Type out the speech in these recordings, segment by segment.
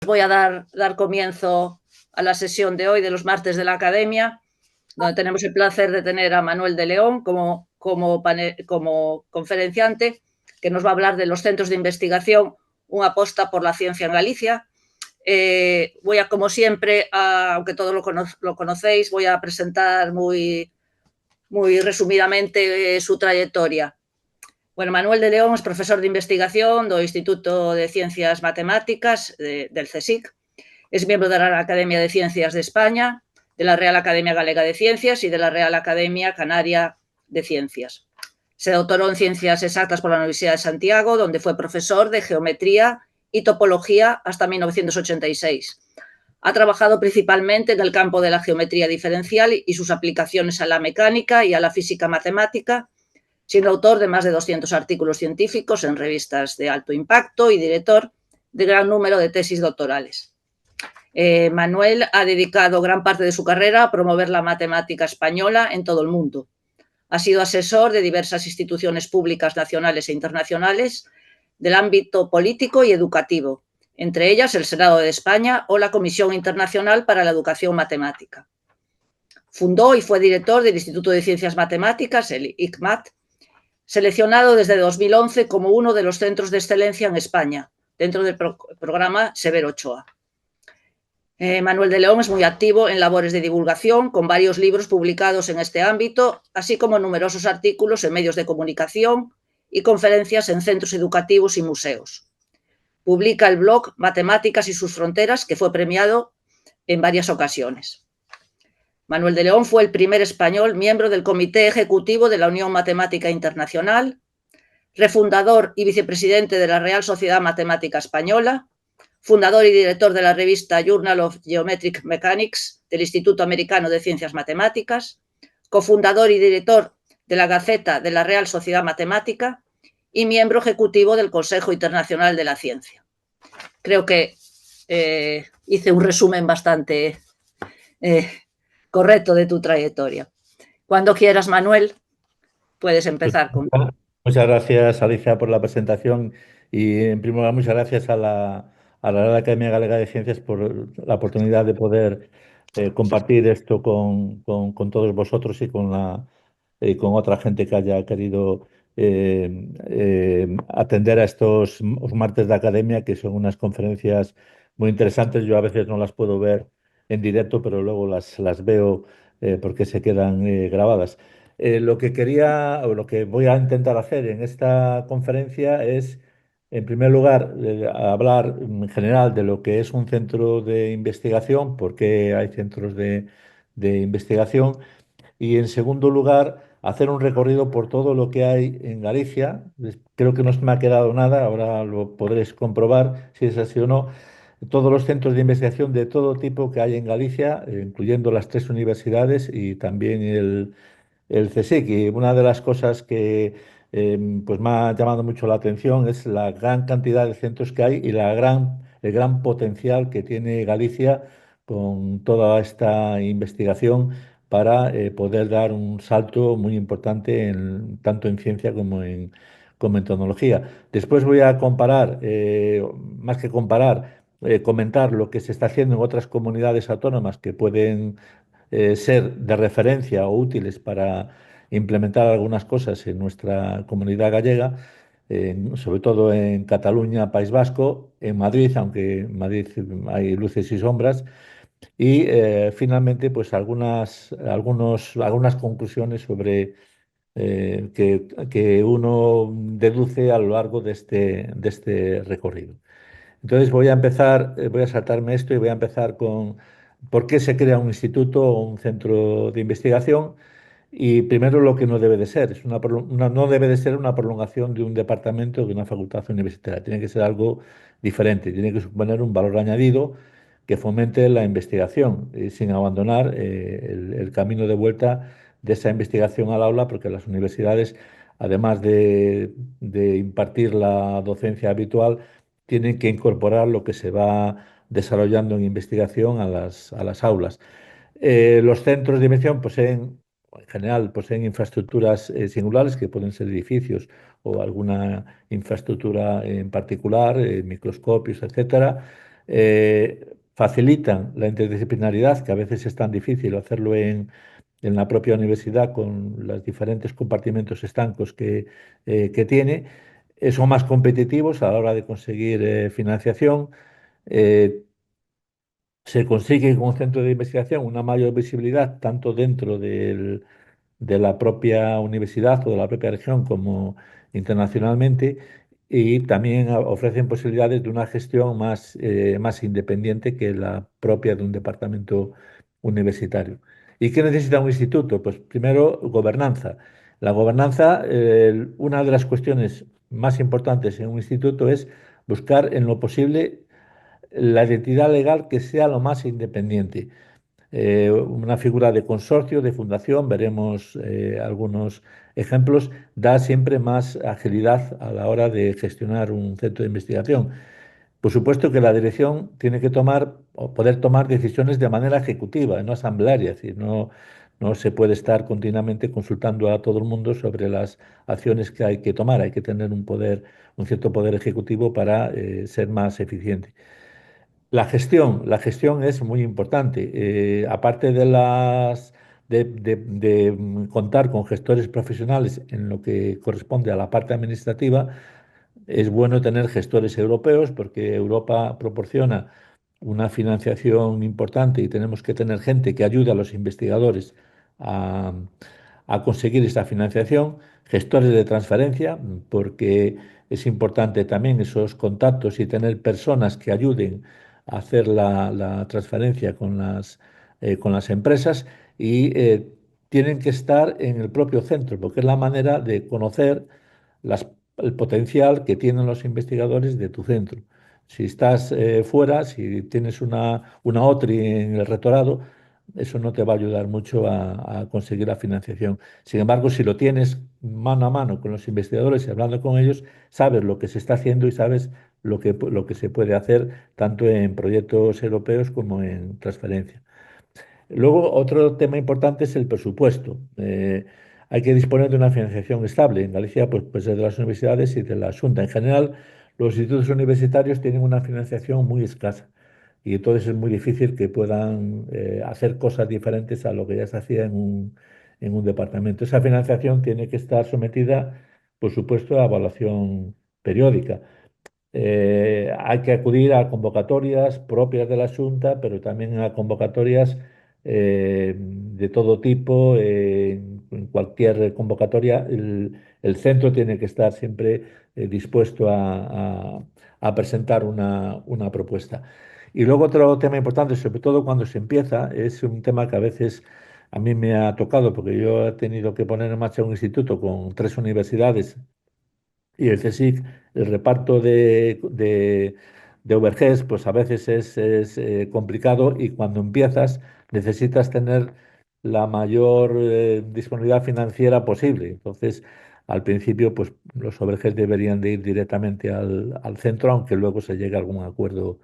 voy a dar comienzo a la sesión de hoy de los martes de la Academia, donde tenemos el placer de tener a Manuel de León como conferenciante, que nos va a hablar de los centros de investigación, una aposta por la ciencia en Galicia. Voy a, como siempre, aunque todos lo conocéis, voy a presentar muy resumidamente su trayectoria. Bueno, Manuel de León es profesor de investigación do Instituto de Ciencias Matemáticas del CSIC. Es miembro de la Academia de Ciencias de España, de la Real Academia Galega de Ciencias y de la Real Academia Canaria de Ciencias. Se doctoró en Ciencias Exactas por la Universidad de Santiago, donde fue profesor de Geometría y Topología hasta 1986. Ha trabajado principalmente en el campo de la geometría diferencial y sus aplicaciones a la mecánica y a la física matemática, siendo autor de más de 200 artículos científicos en revistas de alto impacto y director de gran número de tesis doctorales. Manuel ha dedicado gran parte de su carrera a promover la matemática española en todo el mundo. Ha sido asesor de diversas instituciones públicas nacionales e internacionales del ámbito político y educativo, entre ellas el Senado de España o la Comisión Internacional para la Educación Matemática. Fundó y fue director del Instituto de Ciencias Matemáticas, el ICMAT, seleccionado desde 2011 como uno de los centros de excelencia en España, dentro del programa Severo Ochoa. Manuel de León es muy activo en labores de divulgación, con varios libros publicados en este ámbito, así como numerosos artículos en medios de comunicación y conferencias en centros educativos y museos. Publica el blog Matemáticas y sus fronteras, que fue premiado en varias ocasiones. Manuel de León fue el primer español miembro del Comité Ejecutivo de la Unión Matemática Internacional, refundador y vicepresidente de la Real Sociedad Matemática Española, fundador y director de la revista Journal of Geometric Mechanics del Instituto Americano de Ciencias Matemáticas, cofundador y director de la Gaceta de la Real Sociedad Matemática y miembro ejecutivo del Consejo Internacional de la Ciencia. Creo que hice un resumen bastante correcto de tu trayectoria. Cuando quieras, Manuel, puedes empezar con... Muchas gracias, Alicia, por la presentación y, en primer lugar, muchas gracias a la Real Academia Galega de Ciencias por la oportunidad de poder compartir esto con todos vosotros y con otra gente que haya querido atender a estos martes de academia, que son unas conferencias muy interesantes. Yo a veces no las puedo ver en directo, pero luego las veo porque se quedan grabadas. Lo que quería o lo que voy a intentar hacer en esta conferencia es, en primer lugar, hablar en general de lo que es un centro de investigación, por qué hay centros de investigación, y en segundo lugar, hacer un recorrido por todo lo que hay en Galicia. Creo que no se me ha quedado nada, ahora lo podréis comprobar si es así o no. Todos los centros de investigación de todo tipo que hay en Galicia, incluyendo las 3 universidades y también el CSIC. Y una de las cosas que pues me ha llamado mucho la atención es la gran cantidad de centros que hay y el gran potencial que tiene Galicia con toda esta investigación para poder dar un salto muy importante tanto en ciencia como en tecnología. Después voy a comparar, más que comparar, comentar lo que se está haciendo en otras comunidades autónomas que pueden ser de referencia o útiles para implementar algunas cosas en nuestra comunidad gallega, sobre todo en Cataluña, País Vasco, en Madrid, aunque en Madrid hay luces y sombras, y finalmente pues algunas conclusiones sobre que uno deduce a lo largo de este recorrido. Entonces voy a saltarme esto y voy a empezar con por qué se crea un instituto o un centro de investigación. Y primero lo que no debe de ser, no debe de ser una prolongación de un departamento de una facultad universitaria, tiene que ser algo diferente, tiene que suponer un valor añadido que fomente la investigación, sin abandonar el camino de vuelta de esa investigación al aula, porque las universidades, además de impartir la docencia habitual, tienen que incorporar lo que se va desarrollando en investigación a las aulas. Los centros de investigación en general, poseen infraestructuras singulares que pueden ser edificios o alguna infraestructura en particular, microscopios, etcétera. facilitan la interdisciplinaridad, que a veces es tan difícil hacerlo en la propia universidad con los diferentes compartimentos estancos que tiene. Son más competitivos a la hora de conseguir financiación. eh, Se consigue con un centro de investigación una mayor visibilidad tanto dentro de la propia universidad o de la propia región como internacionalmente, y también ofrecen posibilidades de una gestión más independiente que la propia de un departamento universitario. ¿Y qué necesita un instituto? Pues primero, gobernanza. La gobernanza, una de las cuestiones más importantes en un instituto es buscar en lo posible la identidad legal que sea lo más independiente. Una figura de consorcio, de fundación, veremos algunos ejemplos, da siempre más agilidad a la hora de gestionar un centro de investigación. Por supuesto que la dirección tiene que tomar o poder tomar decisiones de manera ejecutiva, no asamblearia, es decir, no se puede estar continuamente consultando a todo el mundo sobre las acciones que hay que tomar, hay que tener un cierto poder ejecutivo para ser más eficiente. La gestión es muy importante. Aparte de contar con gestores profesionales en lo que corresponde a la parte administrativa, es bueno tener gestores europeos porque Europa proporciona una financiación importante y tenemos que tener gente que ayude a los investigadores a, a conseguir esta financiación, gestores de transferencia, porque es importante también esos contactos y tener personas que ayuden a hacer la transferencia con las empresas, y tienen que estar en el propio centro, porque es la manera de conocer las el potencial que tienen los investigadores de tu centro. Si estás fuera, si tienes una OTRI en el rectorado, eso no te va a ayudar mucho a conseguir la financiación. Sin embargo, si lo tienes mano a mano con los investigadores y hablando con ellos, sabes lo que se está haciendo y sabes lo que se puede hacer tanto en proyectos europeos como en transferencia. Luego, otro tema importante es el presupuesto. Hay que disponer de una financiación estable. En Galicia, pues de las universidades y de la Xunta. En general, los institutos universitarios tienen una financiación muy escasa y entonces es muy difícil que puedan hacer cosas diferentes a lo que ya se hacía en un departamento. Esa financiación tiene que estar sometida, por supuesto, a evaluación periódica. Hay que acudir a convocatorias propias de la Xunta, pero también a convocatorias de todo tipo. En cualquier convocatoria, el centro tiene que estar siempre dispuesto a presentar una propuesta. Y luego otro tema importante, sobre todo cuando se empieza, es un tema que a veces a mí me ha tocado, porque yo he tenido que poner en marcha un instituto con 3 universidades y el CSIC, el reparto de overheads, pues a veces es complicado, y cuando empiezas necesitas tener la mayor disponibilidad financiera posible. Entonces, al principio, pues los overheads deberían de ir directamente al centro, aunque luego se llegue a algún acuerdo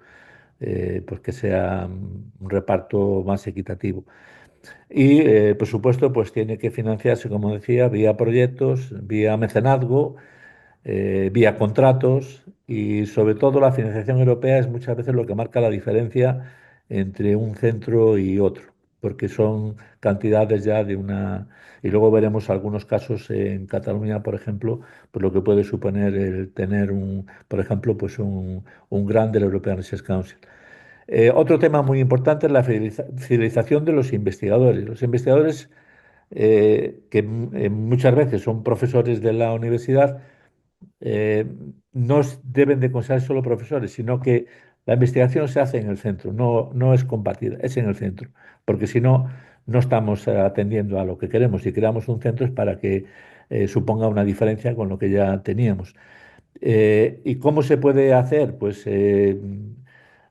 pues que sea un reparto más equitativo. Y por supuesto, pues tiene que financiarse, como decía, vía proyectos, vía mecenazgo, vía contratos, y sobre todo la financiación europea es muchas veces lo que marca la diferencia entre un centro y otro, porque son cantidades ya de una... Y luego veremos algunos casos en Cataluña, por ejemplo, por lo que puede suponer el tener por ejemplo, pues un grant del European Research Council. Otro tema muy importante es la fidelización de los investigadores. Los investigadores, que muchas veces son profesores de la universidad, eh, no deben de considerarse solo profesores, sino que la investigación se hace en el centro, no es compartida, es en el centro, porque si no, no estamos atendiendo a lo que queremos. Si creamos un centro es para que suponga una diferencia con lo que ya teníamos. ¿Y cómo se puede hacer? Pues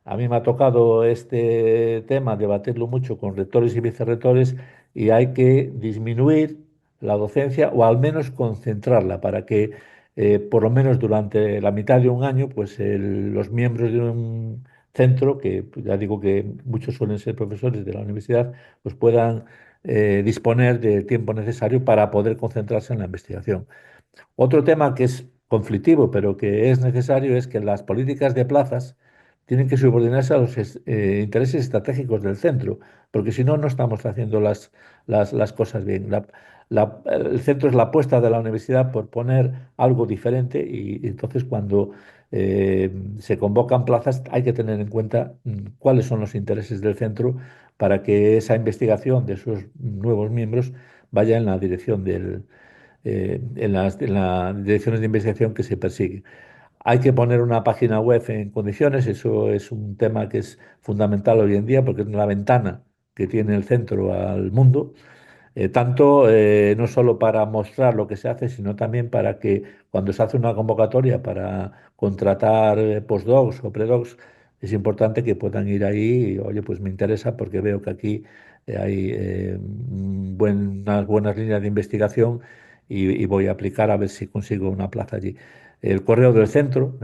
a mí me ha tocado este tema, debatirlo mucho con rectores y vicerrectores, y hay que disminuir la docencia o al menos concentrarla para que por lo menos durante la mitad de un año, pues los miembros de un centro, que pues, ya digo que muchos suelen ser profesores de la universidad, pues puedan disponer del tiempo necesario para poder concentrarse en la investigación. Otro tema que es conflictivo, pero que es necesario, es que las políticas de plazas tienen que subordinarse a los intereses estratégicos del centro, porque si no, no estamos haciendo las cosas bien. El centro es la apuesta de la universidad por poner algo diferente y entonces cuando se convocan plazas hay que tener en cuenta cuáles son los intereses del centro para que esa investigación de sus nuevos miembros vaya en la dirección en las direcciones de investigación que se persigue. Hay que poner una página web en condiciones, eso es un tema que es fundamental hoy en día porque es la ventana que tiene el centro al mundo tanto no solo para mostrar lo que se hace, sino también para que cuando se hace una convocatoria para contratar postdocs o predocs, es importante que puedan ir ahí y, oye, pues me interesa porque veo que aquí hay unas buenas líneas de investigación y voy a aplicar a ver si consigo una plaza allí. El correo del centro,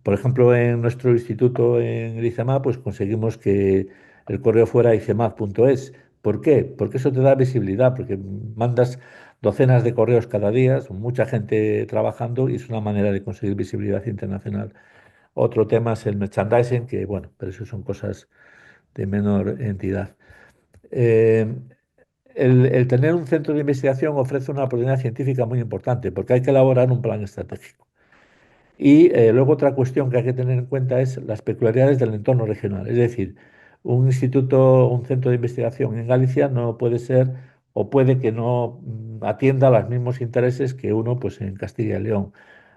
por ejemplo, en nuestro instituto en el ICEMA, pues conseguimos que el correo fuera icemad.es. ¿Por qué? Porque eso te da visibilidad, porque mandas docenas de correos cada día, son mucha gente trabajando y es una manera de conseguir visibilidad internacional. Otro tema es el merchandising, que bueno, pero eso son cosas de menor entidad. Eh, el tener un centro de investigación ofrece una oportunidad científica muy importante, porque hay que elaborar un plan estratégico. Y luego otra cuestión que hay que tener en cuenta es las peculiaridades del entorno regional. Es decir, un instituto, un centro de investigación en Galicia no puede ser o puede que no atienda a los mismos intereses que uno pues, en Castilla y León.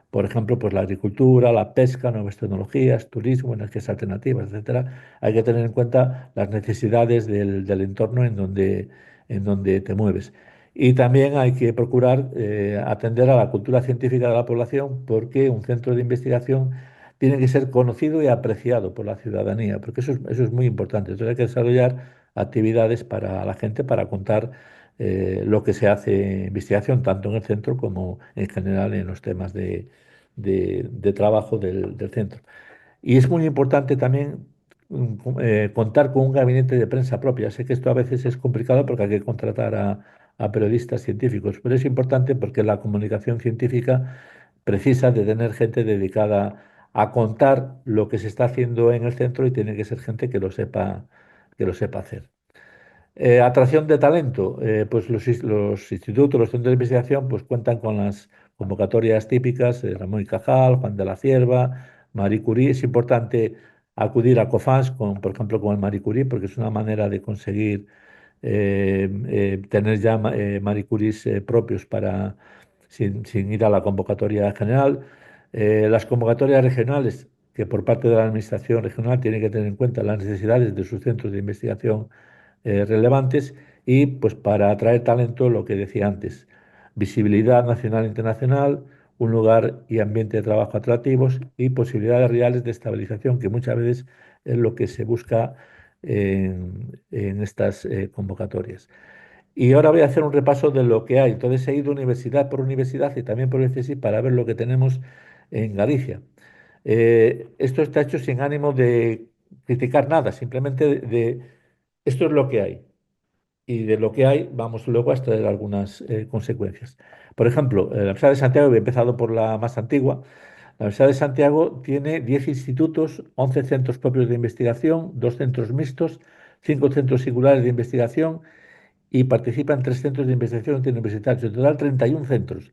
Por ejemplo, pues la agricultura, la pesca, nuevas tecnologías, turismo, energías alternativas, etcétera. Hay que tener en cuenta las necesidades del entorno en donde te mueves. Y también hay que procurar atender a la cultura científica de la población porque un centro de investigación tiene que ser conocido y apreciado por la ciudadanía, porque eso es muy importante. Entonces hay que desarrollar actividades para la gente para contar lo que se hace en investigación, tanto en el centro como en general en los temas de trabajo del centro. Y es muy importante también contar con un gabinete de prensa propia. Sé que esto a veces es complicado porque hay que contratar a periodistas científicos, pero es importante porque la comunicación científica precisa de tener gente dedicada a contar lo que se está haciendo en el centro y tiene que ser gente que lo sepa hacer. Atracción de talento, pues los institutos, los centros de investigación, pues cuentan con las convocatorias típicas, Ramón y Cajal, Juan de la Cierva, Marie Curie. Es importante acudir a COFAS, por ejemplo, con el Marie Curie, porque es una manera de conseguir tener ya Marie Curies propios sin ir a la convocatoria general. Las convocatorias regionales, que por parte de la Administración regional tiene que tener en cuenta las necesidades de sus centros de investigación relevantes y pues para atraer talento, lo que decía antes, visibilidad nacional e internacional, un lugar y ambiente de trabajo atractivos y posibilidades reales de estabilización, que muchas veces es lo que se busca en estas convocatorias. Y ahora voy a hacer un repaso de lo que hay. Entonces he ido universidad por universidad y también por el CSIC para ver lo que tenemos en Galicia. Esto está hecho sin ánimo de criticar nada, simplemente esto es lo que hay y de lo que hay vamos luego a extraer algunas consecuencias. Por ejemplo, la Universidad de Santiago, he empezado por la más antigua, la Universidad de Santiago tiene 10 institutos, 11 centros propios de investigación, 2 centros mixtos, 5 centros singulares de investigación y participan 3 centros de investigación interuniversitarios, en total 31 centros.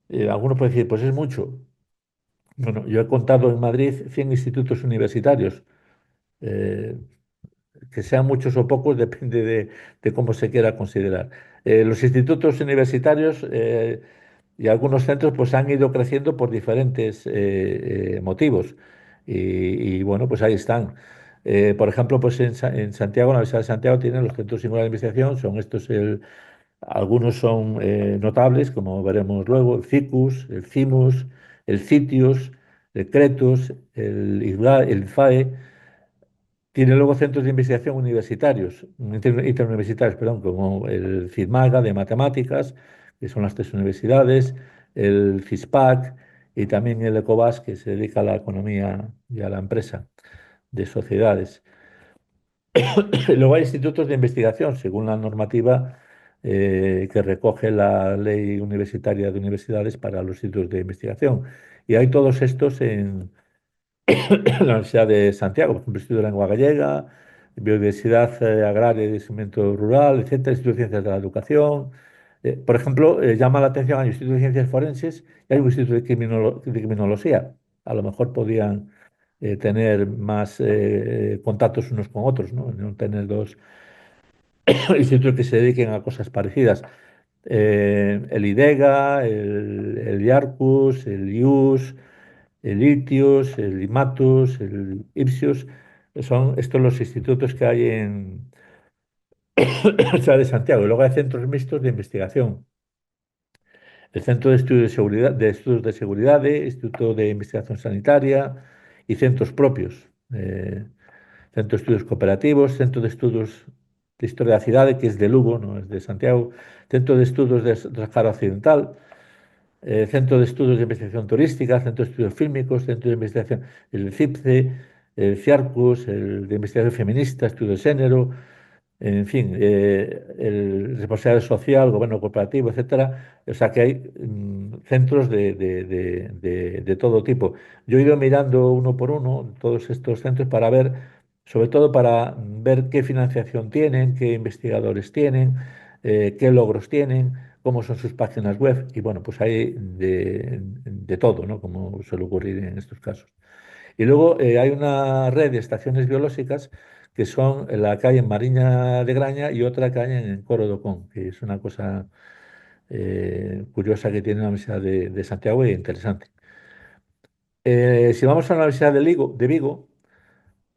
Algunos pueden decir, pues es mucho. Bueno, yo he contado en Madrid 100 institutos universitarios. Eh, que sean muchos o pocos depende de cómo se quiera considerar. Los institutos universitarios y algunos centros pues han ido creciendo por diferentes motivos bueno, pues ahí están. Por ejemplo, pues en Santiago, en la Universidad de Santiago tienen los centros singulares de investigación, son estos algunos son notables, como veremos luego, el CICUS, el CIMUS, el CITIUS, el CRETUS, el IFAE. Tiene luego centros de investigación universitarios, interuniversitarios, perdón, como el CIDMAGA de matemáticas, que son las 3 universidades, el CISPAC y también el ECOBAS, que se dedica a la economía y a la empresa de sociedades. Luego hay institutos de investigación, según la normativa que recoge la ley universitaria de universidades para los institutos de investigación. Y hay todos estos la Universidad de Santiago, por ejemplo, Instituto de Lengua Gallega, Biodiversidad Agraria y Desarrollo Rural, etcétera, Instituto de Ciencias de la Educación. Por ejemplo, llama la atención al Instituto de Ciencias Forenses y hay un Instituto de Criminología. A lo mejor podían tener más contactos unos con otros, ¿no? No tener dos institutos que se dediquen a cosas parecidas. El IDEGA, el IARCUS, el IUS, el ITIUS, el IMATUS, el IPSIUS, son estos los institutos que hay en la ciudad de Santiago. Y luego hay centros mixtos de investigación. El Centro de Estudios de Seguridad, de Estudios de Seguridad, Instituto de Investigación Sanitaria y centros propios. Centro de Estudios Cooperativos, Centro de Estudios de Historia de la Ciudad, que es de Lugo, no es de Santiago, Centro de Estudios de Sahara Occidental, Centro de Estudios de Investigación Turística, Centro de Estudios Fílmicos, Centro de Investigación, el CIPCE, el CIARCUS, el de Investigación Feminista, Estudio de Género, en fin, el responsabilidad social, gobierno cooperativo, etcétera. O sea que hay centros de todo tipo. Yo he ido mirando uno por uno todos estos centros para ver, sobre todo para ver qué financiación tienen, qué investigadores tienen, qué logros tienen, cómo son sus páginas web. Y bueno, pues hay de todo, ¿no? Como suele ocurrir en estos casos. Y luego hay una red de estaciones biológicas que son la que hay en Mariña de Graña y otra que hay en Coro do Con, que es una cosa curiosa que tiene la Universidad de Santiago y interesante. Si vamos a la Universidad de Vigo,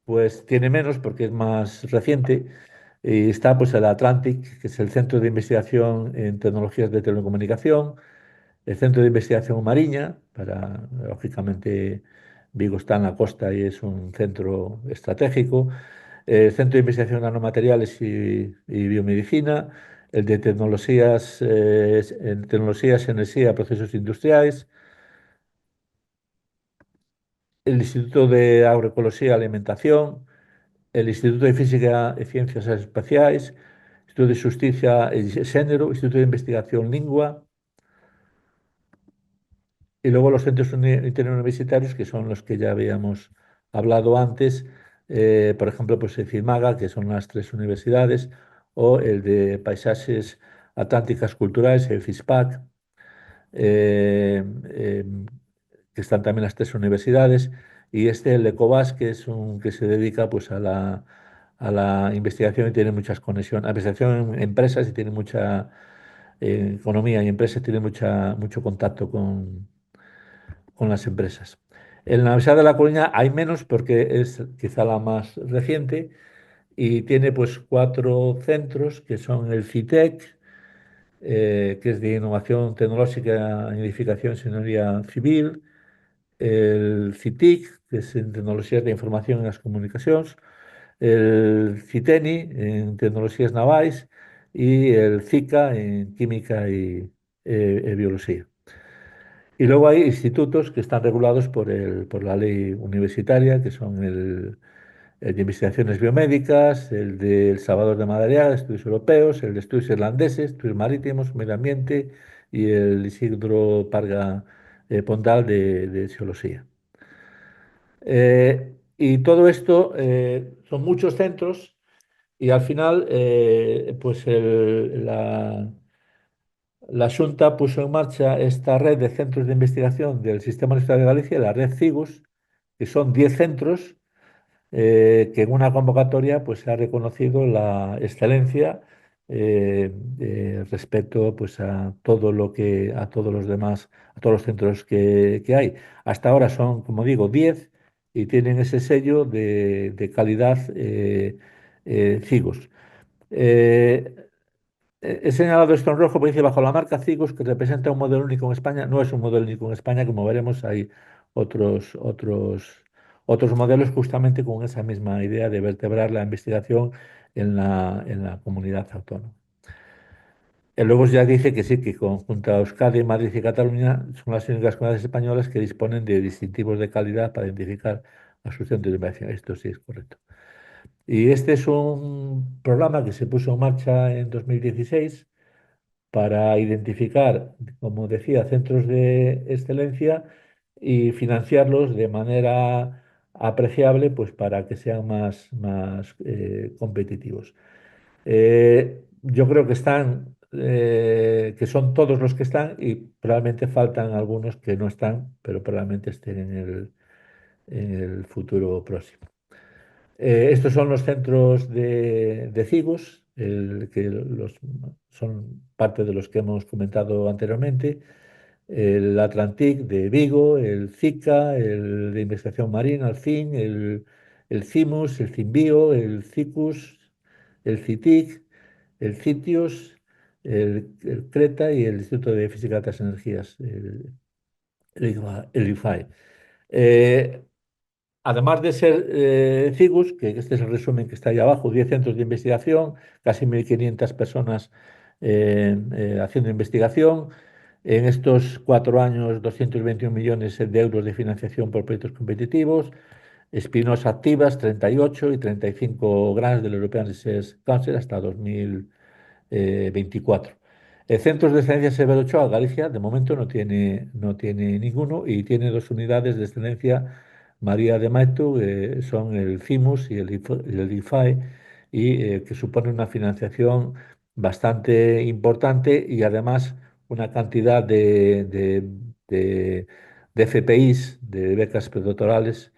pues tiene menos porque es más reciente y está pues el Atlantic, que es el Centro de Investigación en Tecnologías de Telecomunicación, el Centro de Investigación Mariña, lógicamente, Vigo está en la costa y es un centro estratégico, el Centro de Investigación en Nanomateriales y Biomedicina, el de Tecnologías, Energía, Procesos Industriales, el Instituto de Agroecología y Alimentación, el Instituto de Física y Ciencias Espaciales, Instituto de Justicia y Género, Instituto de Investigación Lingua, y luego los centros interuniversitarios, que son los que ya habíamos hablado antes, por ejemplo, pues el CIMAGA, que son las tres universidades, o el de Paisajes Atlánticas Culturales, el FISPAC, eh, eh, que están también las tres universidades, y el de COBAS, que es un que se dedica pues a la investigación y tiene muchas conexiones, a la investigación en empresas y tiene mucha economía y empresas, tiene mucho contacto con las empresas. En la Universidad de La Coruña hay menos porque es quizá la más reciente y tiene pues cuatro centros que son el CITEC, que es de innovación tecnológica en edificación y ingeniería civil, el CITIC, que es en tecnologías de información y las comunicaciones, el CITENI en tecnologías navales y el CICA en química y biología. Y luego hay institutos que están regulados por la ley universitaria, que son el de investigaciones biomédicas, el de El Salvador de Madariaga, estudios europeos, el de estudios irlandeses, estudios marítimos, medio ambiente y el Isidro Parga Pondal de geología. Y todo esto son muchos centros y al final, pues la Xunta puso en marcha esta red de centros de investigación del Sistema Universitario de Galicia, la red CIGUS, que son 10 centros que en una convocatoria pues, se ha reconocido la excelencia respecto pues, a todo a todos los demás, a todos los centros que hay. Hasta ahora son, como digo, 10 y tienen ese sello de calidad CIGUS. Eh, He señalado esto en rojo porque dice bajo la marca Cigos, que representa un modelo único en España. No es un modelo único en España, como veremos, hay otros modelos justamente con esa misma idea de vertebrar la investigación en la comunidad autónoma. Luego ya dice que sí, que junto a Euskadi, Madrid y Cataluña son las únicas comunidades españolas que disponen de distintivos de calidad para identificar a sus centros de investigación. Esto sí es correcto. Y este es un programa que se puso en marcha en 2016 para identificar, como decía, centros de excelencia y financiarlos de manera apreciable pues, para que sean más competitivos. Yo creo que que son todos los que están y probablemente faltan algunos que no están, pero probablemente estén en el futuro próximo. Estos son los centros de CIGUS, son parte de los que hemos comentado anteriormente, el Atlantic de Vigo, el CICA, el de Investigación Marina, el CIN, el CIMUS, el CINBio, el CICUS, el CITIC, el CITIUS, el CRETA y el Instituto de Física de Altas Energías, el IFAE. Además de ser CIGUS, que este es el resumen que está ahí abajo, 10 centros de investigación, casi 1.500 personas haciendo investigación. En estos 4 años, 221 millones de euros de financiación por proyectos competitivos, spin-offs activas, 38 y 35 grants del European Research Council hasta 2024. Centros de excelencia Severo Ochoa, Galicia, de momento no tiene ninguno y tiene 2 unidades de excelencia María de Maeztu, son el CIMUS y el IFAE, y que supone una financiación bastante importante y además una cantidad de FPIs, de becas predoctorales,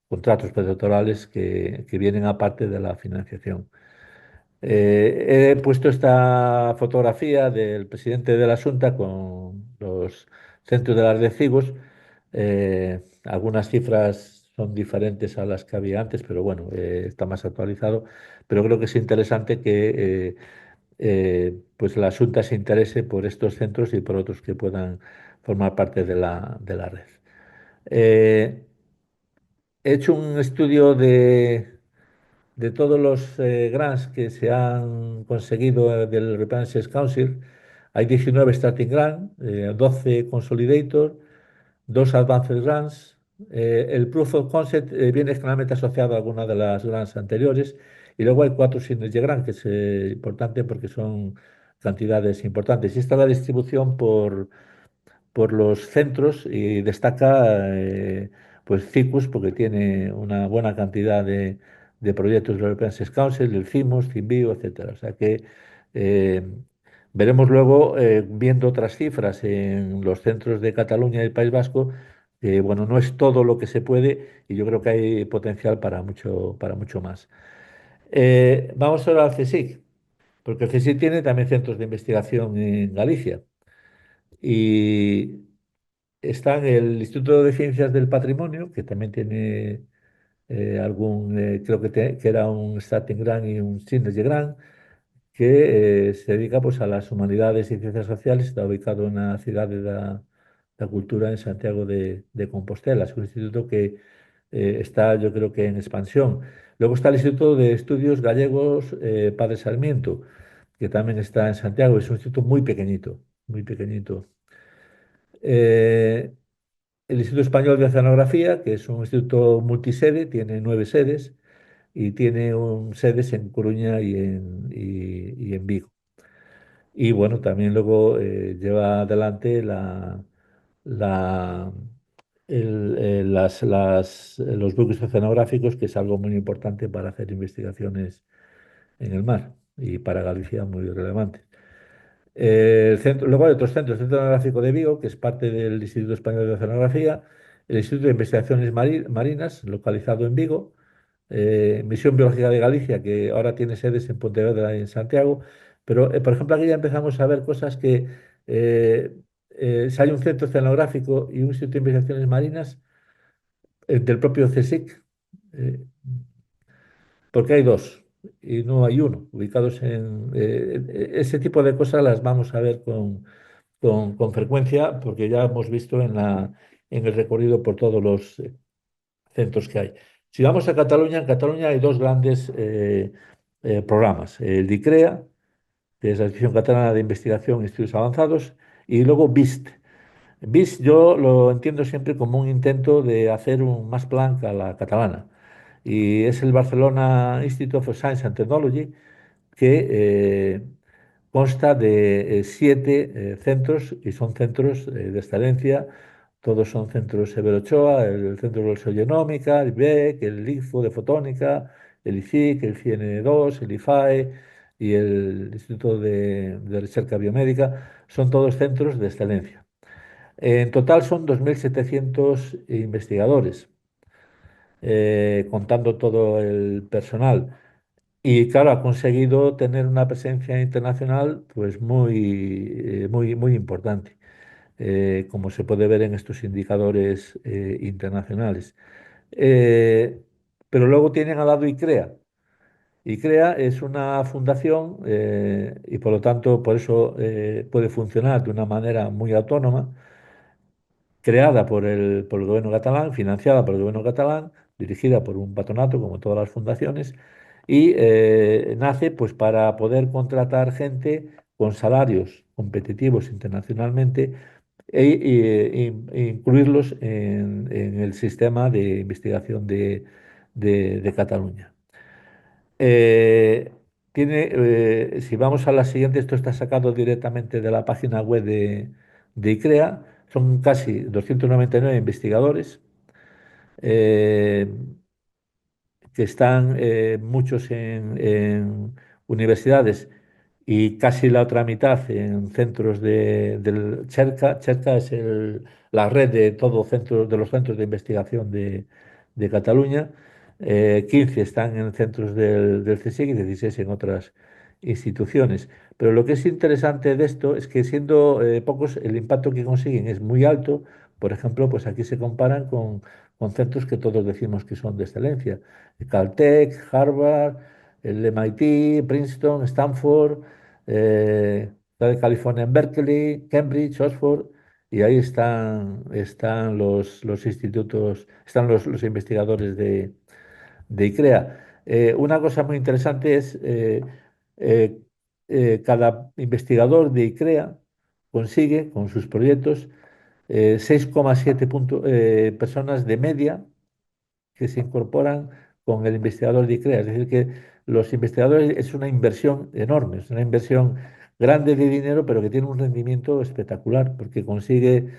contratos predoctorales que vienen aparte de la financiación. He puesto esta fotografía del presidente de la Junta con los centros de las de Cigos. Algunas cifras son diferentes a las que había antes, pero bueno, está más actualizado. Pero creo que es interesante que pues la Junta se interese por estos centros y por otros que puedan formar parte de la red. Eh, He hecho un estudio de todos los grants que se han conseguido del European Research Council. Hay 19 Starting Grants, 12 Consolidator, 2 Advanced Grants. El Proof of Concept viene generalmente asociado a alguna de las grants anteriores. Y luego hay 4 Synergy Grants, que es importante porque son cantidades importantes. Y esta es la distribución por los centros y destaca pues CICUS porque tiene una buena cantidad de proyectos del European Science Council, el CIMUS, CINBio, etcétera. O sea que eh, veremos luego, viendo otras cifras en los centros de Cataluña y el País Vasco, que bueno, no es todo lo que se puede y yo creo que hay potencial para mucho más. Vamos ahora al CSIC, porque el CSIC tiene también centros de investigación en Galicia. Y está el Instituto de Ciencias del Patrimonio, que también tiene creo que era un Starting Grant y un Synergy Grant, que se dedica pues, a las humanidades y ciencias sociales. Está ubicado en la ciudad de la cultura en Santiago de Compostela. Es un instituto que está, yo creo que en expansión. Luego está el Instituto de Estudios Gallegos Padre Sarmiento, que también está en Santiago. Es un instituto muy pequeñito, muy pequeñito. Eh, el Instituto Español de Oceanografía, que es un instituto multisede, tiene 9 sedes y tiene sedes en Coruña y en Vigo. Y bueno, también luego lleva adelante la, los buques oceanográficos, que es algo muy importante para hacer investigaciones en el mar y para Galicia muy relevante. Luego hay otros centros, el Centro Oceanográfico de Vigo, que es parte del Instituto Español de Oceanografía, el Instituto de Investigaciones Marinas, localizado en Vigo, Misión Biológica de Galicia, que ahora tiene sedes en Pontevedra y en Santiago, pero, por ejemplo, aquí ya empezamos a ver cosas que, si hay un centro oceanográfico y un Instituto de Investigaciones Marinas, del propio CSIC, eh, porque hay dos y no hay uno, ubicados ese tipo de cosas las vamos a ver con frecuencia, porque ya hemos visto en el recorrido por todos los centros que hay. Si vamos a Cataluña, en Cataluña hay dos grandes programas. El DICREA, que es la Dirección Catalana de Investigación y Estudios Avanzados, y luego BIST. BIST yo lo entiendo siempre como un intento de hacer un más plan a la catalana. Y es el Barcelona Institute for Science and Technology, que consta de 7 centros y son centros de excelencia Todos son centros Severo Ochoa, el Centro de Genómica, el IBEC, el IFO de Fotónica, el ICIC, el CIN2, el IFAE y el Instituto de Recerca Biomédica. Son todos centros de excelencia. En total son 2.700 investigadores, contando todo el personal. Y claro, ha conseguido tener una presencia internacional pues muy importante, como se puede ver en estos indicadores internacionales. Eh, pero luego tienen al lado ICREA. ICREA es una fundación y por lo tanto por eso puede funcionar de una manera muy autónoma, creada por el gobierno catalán, financiada por el gobierno catalán, dirigida por un patronato, como todas las fundaciones, y nace pues para poder contratar gente con salarios competitivos internacionalmente e incluirlos en el sistema de investigación de Cataluña. Eh, si vamos a la siguiente, esto está sacado directamente de la página web de ICREA, son casi 299 investigadores, eh, que están muchos en universidades y casi la otra mitad en centros del CERCA. CERCA es la red de todos centros, de los centros de investigación de Cataluña. 15 están en centros del CSIC y 16 en otras instituciones. Pero lo que es interesante de esto es que siendo pocos, el impacto que consiguen es muy alto. Por ejemplo, pues aquí se comparan con centros que todos decimos que son de excelencia. Caltech, Harvard, el MIT, Princeton, Stanford, la de California en Berkeley, Cambridge, Oxford, y ahí están los institutos, están los investigadores de ICREA. Una cosa muy interesante es eh, cada investigador de ICREA consigue con sus proyectos 6,7 personas de media que se incorporan con el investigador de ICREA. Es decir, que los investigadores es una inversión enorme, es una inversión grande de dinero, pero que tiene un rendimiento espectacular, porque consigue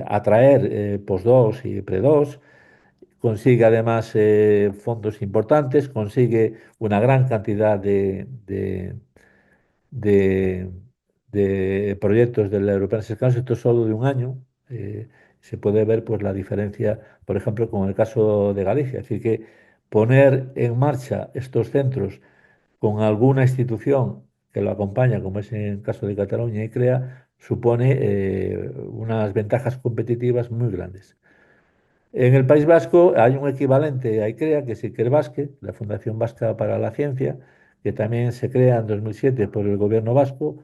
atraer postdocs y predocs, consigue además fondos importantes, consigue una gran cantidad de, de proyectos del European Science Council. Esto es solo de un año. Se puede ver pues, la diferencia, por ejemplo, con el caso de Galicia. Es decir, que poner en marcha estos centros con alguna institución que lo acompaña, como es en el caso de Cataluña y CREA, supone unas ventajas competitivas muy grandes. En el País Vasco hay un equivalente a ICREA, que es Ikerbasque, la Fundación Vasca para la Ciencia, que también se crea en 2007 por el gobierno vasco.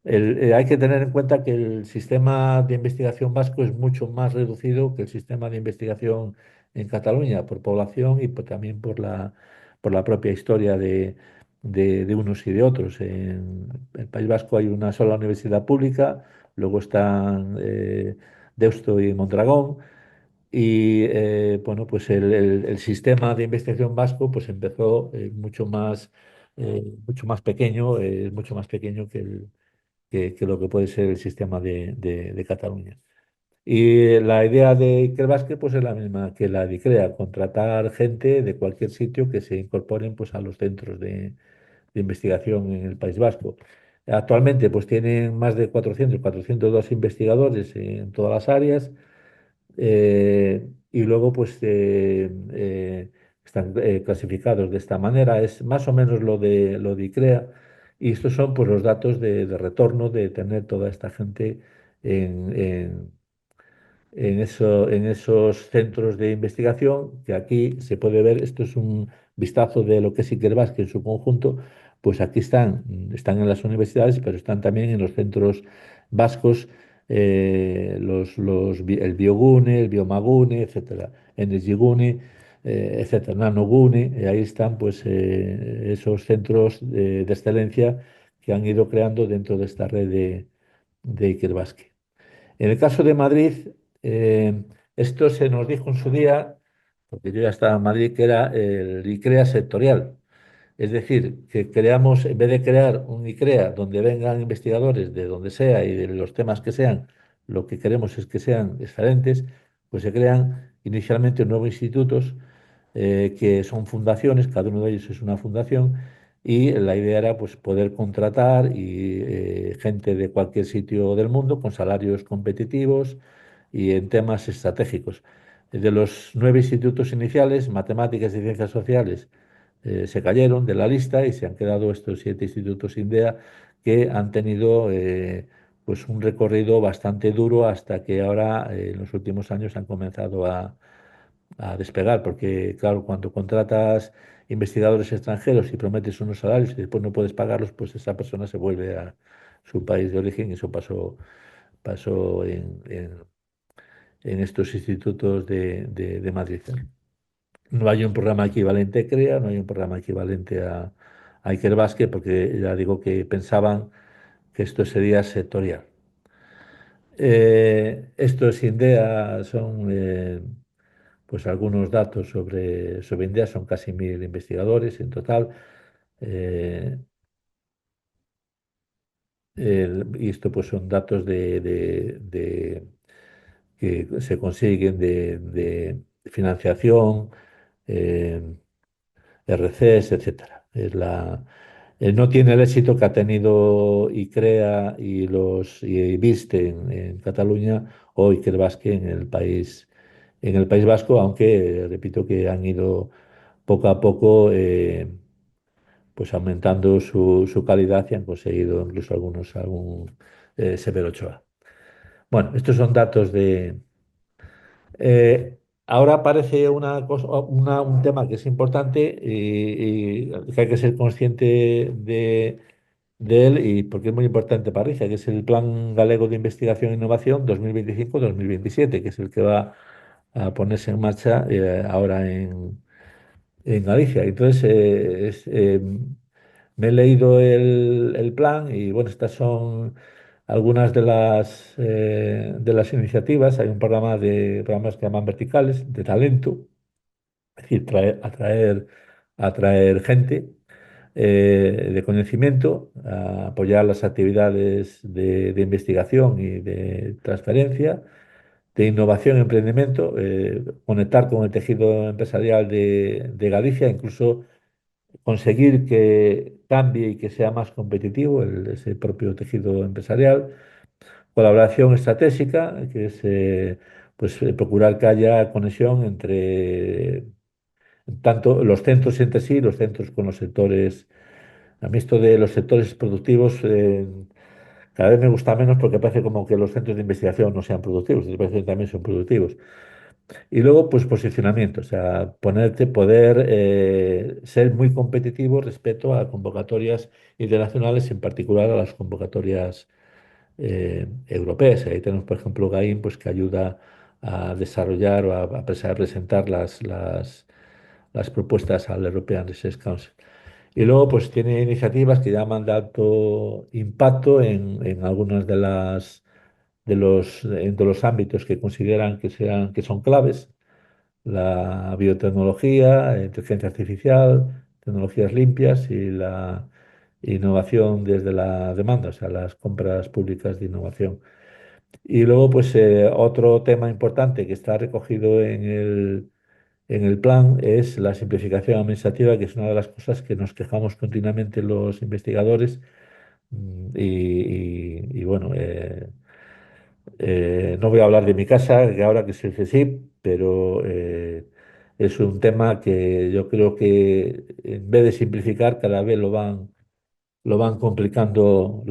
Hay que tener en cuenta que el sistema de investigación vasco es mucho más reducido que el sistema de investigación en Cataluña, por población y también por la propia historia de unos y de otros. En el País Vasco hay una sola universidad pública, luego están Deusto y Mondragón. Y bueno, pues el sistema de investigación vasco pues empezó mucho más pequeño, mucho más pequeño que lo que puede ser el sistema de Cataluña. Y la idea de Ikerbasque pues es la misma que la de ICREA, contratar gente de cualquier sitio que se incorporen pues a los centros de investigación en el País Vasco. Actualmente pues tienen más de 402 investigadores en todas las áreas, y luego, pues, están clasificados de esta manera. Es más o menos lo de ICREA. Y estos son, pues, los datos de retorno de tener toda esta gente en esos centros de investigación, que aquí se puede ver. Esto es un vistazo de lo que es Ikerbasque en su conjunto. Pues aquí están en las universidades, pero están también en los centros vascos, el Biogune, el Biomagune, etcétera, Energigune, etcétera, Nanogune. Ahí están pues esos centros de excelencia que han ido creando dentro de esta red de Ikerbasque. En el caso de Madrid, esto se nos dijo en su día, porque yo ya estaba en Madrid, que era el ICREA sectorial. Es decir, que creamos, en vez de crear un ICREA donde vengan investigadores de donde sea y de los temas que sean lo que queremos es que sean excelentes, pues se crean inicialmente nuevos institutos que son fundaciones, cada uno de ellos es una fundación, y la idea era pues, poder contratar gente de cualquier sitio del mundo con salarios competitivos y en temas estratégicos. De los 9 institutos iniciales, matemáticas y ciencias sociales, se cayeron de la lista y se han quedado estos 7 institutos INDEA que han tenido pues un recorrido bastante duro hasta que ahora en los últimos años han comenzado a despegar, porque claro, cuando contratas investigadores extranjeros y prometes unos salarios y después no puedes pagarlos, pues esa persona se vuelve a su país de origen y eso pasó en estos institutos de Madrid. No hay un programa equivalente a CREA, no hay un programa equivalente a Ikerbasque, porque ya digo que pensaban que esto sería sectorial. Estos INDEA son pues algunos datos sobre India, son casi 1.000 investigadores en total. Eh, y esto pues son datos que se consiguen de financiación, eh, RCs, etcétera. No tiene el éxito que ha tenido ICREA y Viste en Cataluña o Ikerbasque en el País Vasco, aunque repito que han ido poco a poco pues aumentando su calidad y han conseguido incluso algún Severo Ochoa. Bueno, estos son datos ahora aparece un tema que es importante y que hay que ser consciente de él y porque es muy importante para Riza, que es el Plan Galego de Investigación e Innovación 2025-2027, que es el que va a ponerse en marcha ahora en Galicia. Entonces, me he leído el plan y bueno, estas son algunas de las iniciativas. Hay un programas que llaman verticales de talento, es decir, atraer gente de conocimiento, a apoyar las actividades de investigación y de transferencia, de innovación y emprendimiento, conectar con el tejido empresarial de Galicia, incluso conseguir que cambie y que sea más competitivo ese propio tejido empresarial. Colaboración estratégica, que es pues, procurar que haya conexión entre tanto los centros entre sí, los centros con los sectores. A mí esto de los sectores productivos cada vez me gusta menos porque parece como que los centros de investigación no sean productivos, los centros de investigación también son productivos. Y luego, pues posicionamiento, o sea, poder ser muy competitivo respecto a convocatorias internacionales, en particular a las convocatorias europeas. Ahí tenemos, por ejemplo, GAIN, pues, que ayuda a desarrollar o a presentar las propuestas al European Research Council. Y luego, pues, tiene iniciativas que llaman de alto impacto en algunas de los ámbitos que consideran que son claves: la biotecnología, inteligencia artificial, tecnologías limpias y la innovación desde la demanda, o sea, las compras públicas de innovación. Y luego, pues otro tema importante que está recogido en el plan es la simplificación administrativa, que es una de las cosas que nos quejamos continuamente los investigadores. Y bueno, no voy a hablar de mi casa, que ahora que soy CSIC, pero es un tema que yo creo que en vez de simplificar, cada vez lo van complicando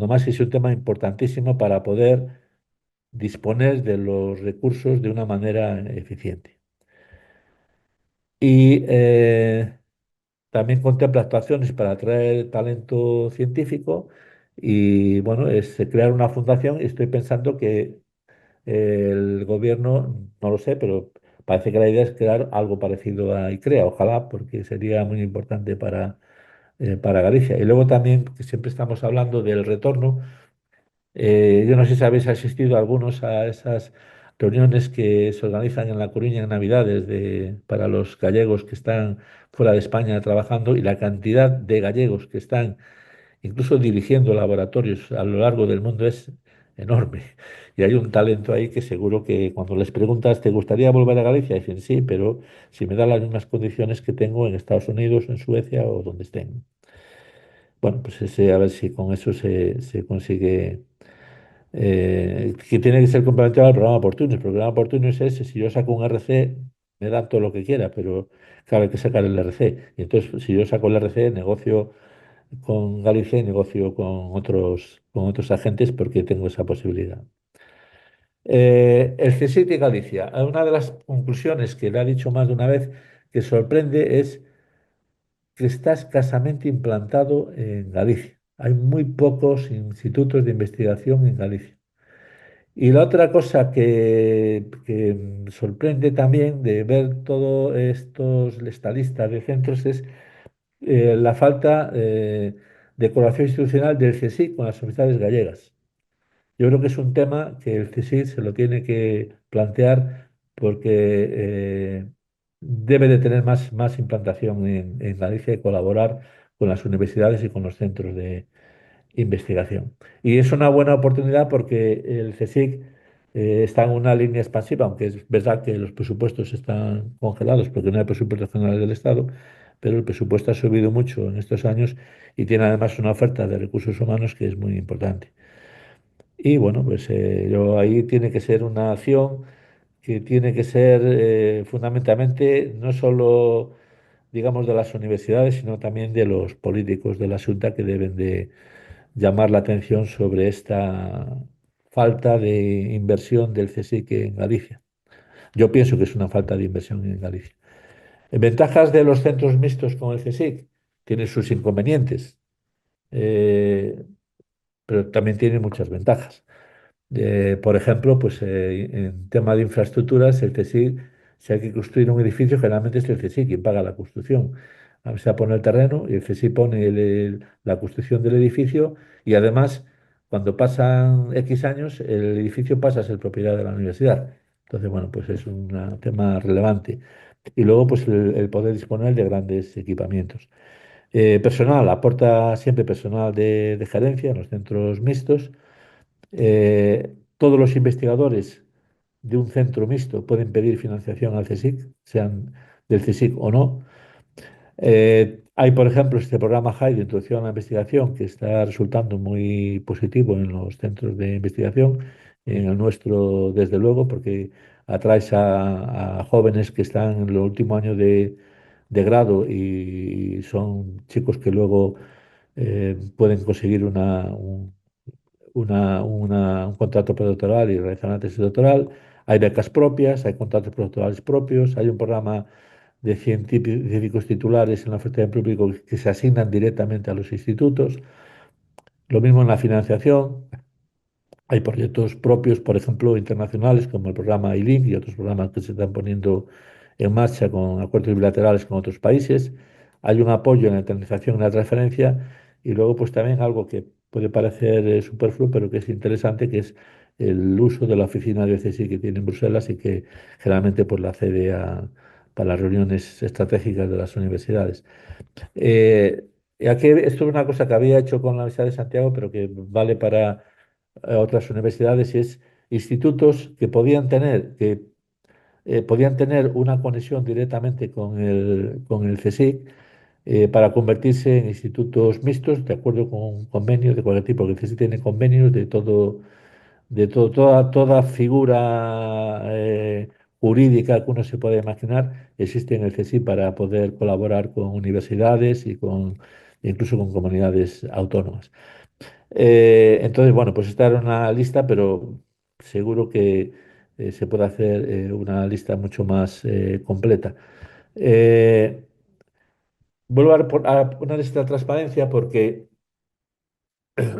más y es un tema importantísimo para poder disponer de los recursos de una manera eficiente. Y también contempla actuaciones para atraer talento científico y bueno, es crear una fundación y estoy pensando que el gobierno, no lo sé, pero parece que la idea es crear algo parecido a ICREA, ojalá, porque sería muy importante para Galicia. Y luego también, que siempre estamos hablando del retorno, yo no sé si habéis asistido algunos a esas reuniones que se organizan en La Coruña en Navidades para los gallegos que están fuera de España trabajando y la cantidad de gallegos que están incluso dirigiendo laboratorios a lo largo del mundo es enorme. Y hay un talento ahí que seguro que cuando les preguntas, ¿te gustaría volver a Galicia? Dicen sí, pero si me da las mismas condiciones que tengo en Estados Unidos, en Suecia o donde estén. Bueno, pues ese, a ver si con eso se consigue, que tiene que ser complementado al programa Opportunity. El programa Opportunity es, si yo saco un RC, me dan todo lo que quiera, pero claro, hay que sacar el RC. Y entonces, si yo saco el RC, negocio con Galicia y negocio con otros agentes porque tengo esa posibilidad. El CSIC de Galicia, una de las conclusiones que le ha dicho más de una vez que sorprende es que está escasamente implantado en Galicia. Hay muy pocos institutos de investigación en Galicia. Y la otra cosa que sorprende también de ver todos esta lista de centros es la falta de colaboración institucional del CSIC con las universidades gallegas. Yo creo que es un tema que el CSIC se lo tiene que plantear porque debe de tener más implantación en Galicia y colaborar con las universidades y con los centros de investigación. Y es una buena oportunidad porque el CSIC está en una línea expansiva, aunque es verdad que los presupuestos están congelados porque no hay presupuestos generales del Estado, pero el presupuesto ha subido mucho en estos años y tiene además una oferta de recursos humanos que es muy importante. Y bueno, pues ahí tiene que ser una acción que tiene que ser fundamentalmente no solo, digamos, de las universidades, sino también de los políticos de la Junta que deben de llamar la atención sobre esta falta de inversión del CSIC en Galicia. Yo pienso que es una falta de inversión en Galicia. Ventajas de los centros mixtos con el CSIC. Tiene sus inconvenientes, eh, pero también tiene muchas ventajas. Por ejemplo, pues en tema de infraestructuras, el CSIC, si hay que construir un edificio, generalmente es el CSIC quien paga la construcción. Se pone el terreno y el CSIC pone la construcción del edificio y además, cuando pasan X años, el edificio pasa a ser propiedad de la universidad. Entonces, bueno, pues es un tema relevante. Y luego, pues el poder disponer de grandes equipamientos. Personal, aporta siempre personal de gerencia en los centros mixtos. Todos los investigadores de un centro mixto pueden pedir financiación al CSIC, sean del CSIC o no. Hay, por ejemplo, este programa HAI de Introducción a la Investigación que está resultando muy positivo en los centros de investigación, en el nuestro, desde luego, porque atraes a jóvenes que están en el último año de grado y son chicos que luego pueden conseguir un contrato predoctoral y realizar una tesis doctoral. Hay becas propias, hay contratos predoctorales propios, hay un programa de científicos titulares en la oferta de público que se asignan directamente a los institutos. Lo mismo en la financiación. Hay proyectos propios, por ejemplo, internacionales, como el programa ILINC y otros programas que se están poniendo en marcha con acuerdos bilaterales con otros países. Hay un apoyo en la internalización y la transferencia. Y luego, pues también algo que puede parecer superfluo, pero que es interesante, que es el uso de la oficina de CSI que tiene en Bruselas y que generalmente pues, la cede para las reuniones estratégicas de las universidades. Eh, Aquí esto es una cosa que había hecho con la Universidad de Santiago, pero que vale para otras universidades, y es institutos que podían tener una conexión directamente con el CSIC para convertirse en institutos mixtos, de acuerdo con convenios de cualquier tipo, porque el CSIC tiene convenios toda figura jurídica que uno se pueda imaginar, existe en el CSIC para poder colaborar con universidades incluso con comunidades autónomas. Entonces, bueno, pues esta era una lista, pero seguro que se puede hacer una lista mucho más completa. Eh, Vuelvo a poner esta transparencia porque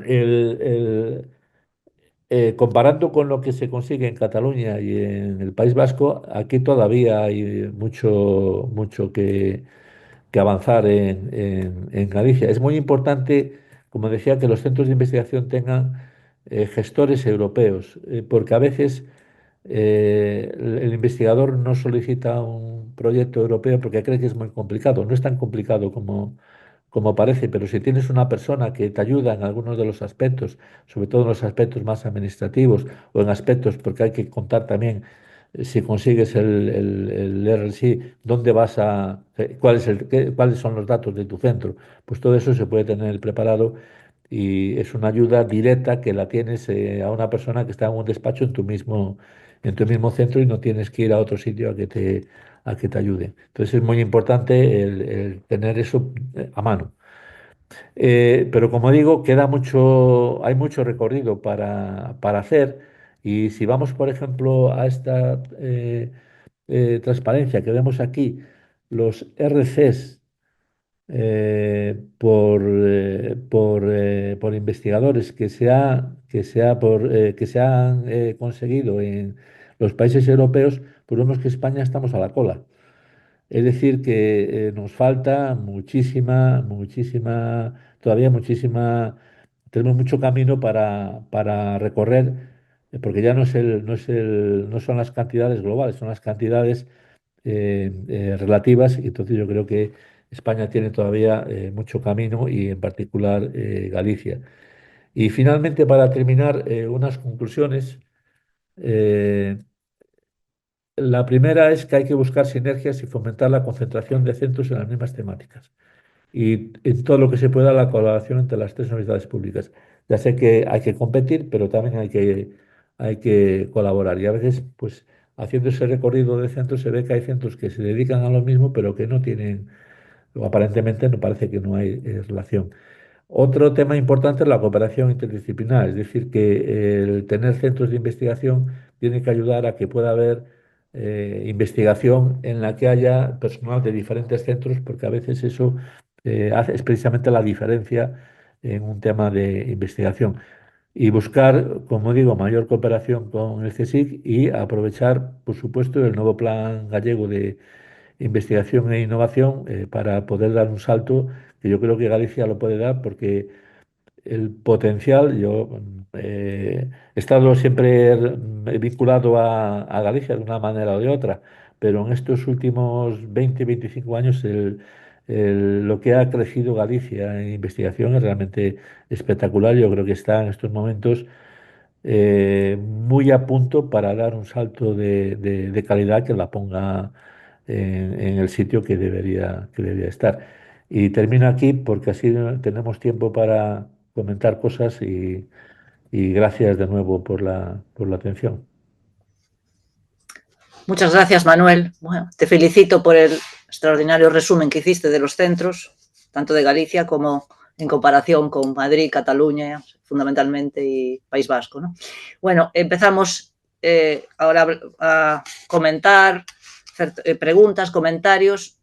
el, el- comparando con lo que se consigue en Cataluña y en el País Vasco, aquí todavía hay mucho que avanzar en Galicia. Es muy importante, como decía, que los centros de investigación tengan gestores europeos, porque a veces el investigador no solicita un proyecto europeo porque cree que es muy complicado. No es tan complicado como parece, pero si tienes una persona que te ayuda en algunos de los aspectos, sobre todo en los aspectos más administrativos o en aspectos, porque hay que contar también si consigues el RSI, dónde vas a, cuál es cuáles son los datos de tu centro, pues todo eso se puede tener preparado y es una ayuda directa que la tienes a una persona que está en un despacho en tu mismo centro y no tienes que ir a otro sitio a que te ayude. Entonces es muy importante el tener eso a mano. Pero como digo, hay mucho recorrido para hacer y si vamos, por ejemplo, a esta transparencia que vemos aquí, los RCs por investigadores que se han conseguido en los países europeos, pues vemos que España estamos a la cola. Es decir, que nos falta todavía muchísima, tenemos mucho camino para recorrer, porque ya no son las cantidades globales, son las cantidades relativas, y entonces yo creo que España tiene todavía mucho camino y en particular Galicia. Y finalmente, para terminar, unas conclusiones. Eh, la primera es que hay que buscar sinergias y fomentar la concentración de centros en las mismas temáticas y en todo lo que se pueda la colaboración entre las tres universidades públicas. Ya sé que hay que competir, pero también hay que colaborar. Y a veces, pues, haciendo ese recorrido de centros, se ve que hay centros que se dedican a lo mismo, pero que no tienen, o aparentemente no parece que no hay relación. Otro tema importante es la cooperación interdisciplinar, es decir, que el tener centros de investigación tiene que ayudar a que pueda haber investigación en la que haya personal de diferentes centros, porque a veces eso es precisamente la diferencia en un tema de investigación. Y buscar, como digo, mayor cooperación con el CSIC y aprovechar, por supuesto, el nuevo plan gallego de investigación e innovación para poder dar un salto que yo creo que Galicia lo puede dar porque el potencial, he estado siempre vinculado a Galicia de una manera o de otra, pero en estos últimos 20, 25 años lo que ha crecido Galicia en investigación es realmente espectacular. Yo creo que está en estos momentos muy a punto para dar un salto de calidad que la ponga en el sitio que debería estar. Y termino aquí porque así tenemos tiempo para comentar cosas y gracias de nuevo por la atención. Muchas gracias, Manuel. Bueno, te felicito por el extraordinario resumen que hiciste de los centros, tanto de Galicia como en comparación con Madrid, Cataluña, fundamentalmente, y País Vasco, ¿no? Bueno, empezamos ahora a comentar, hacer preguntas, comentarios.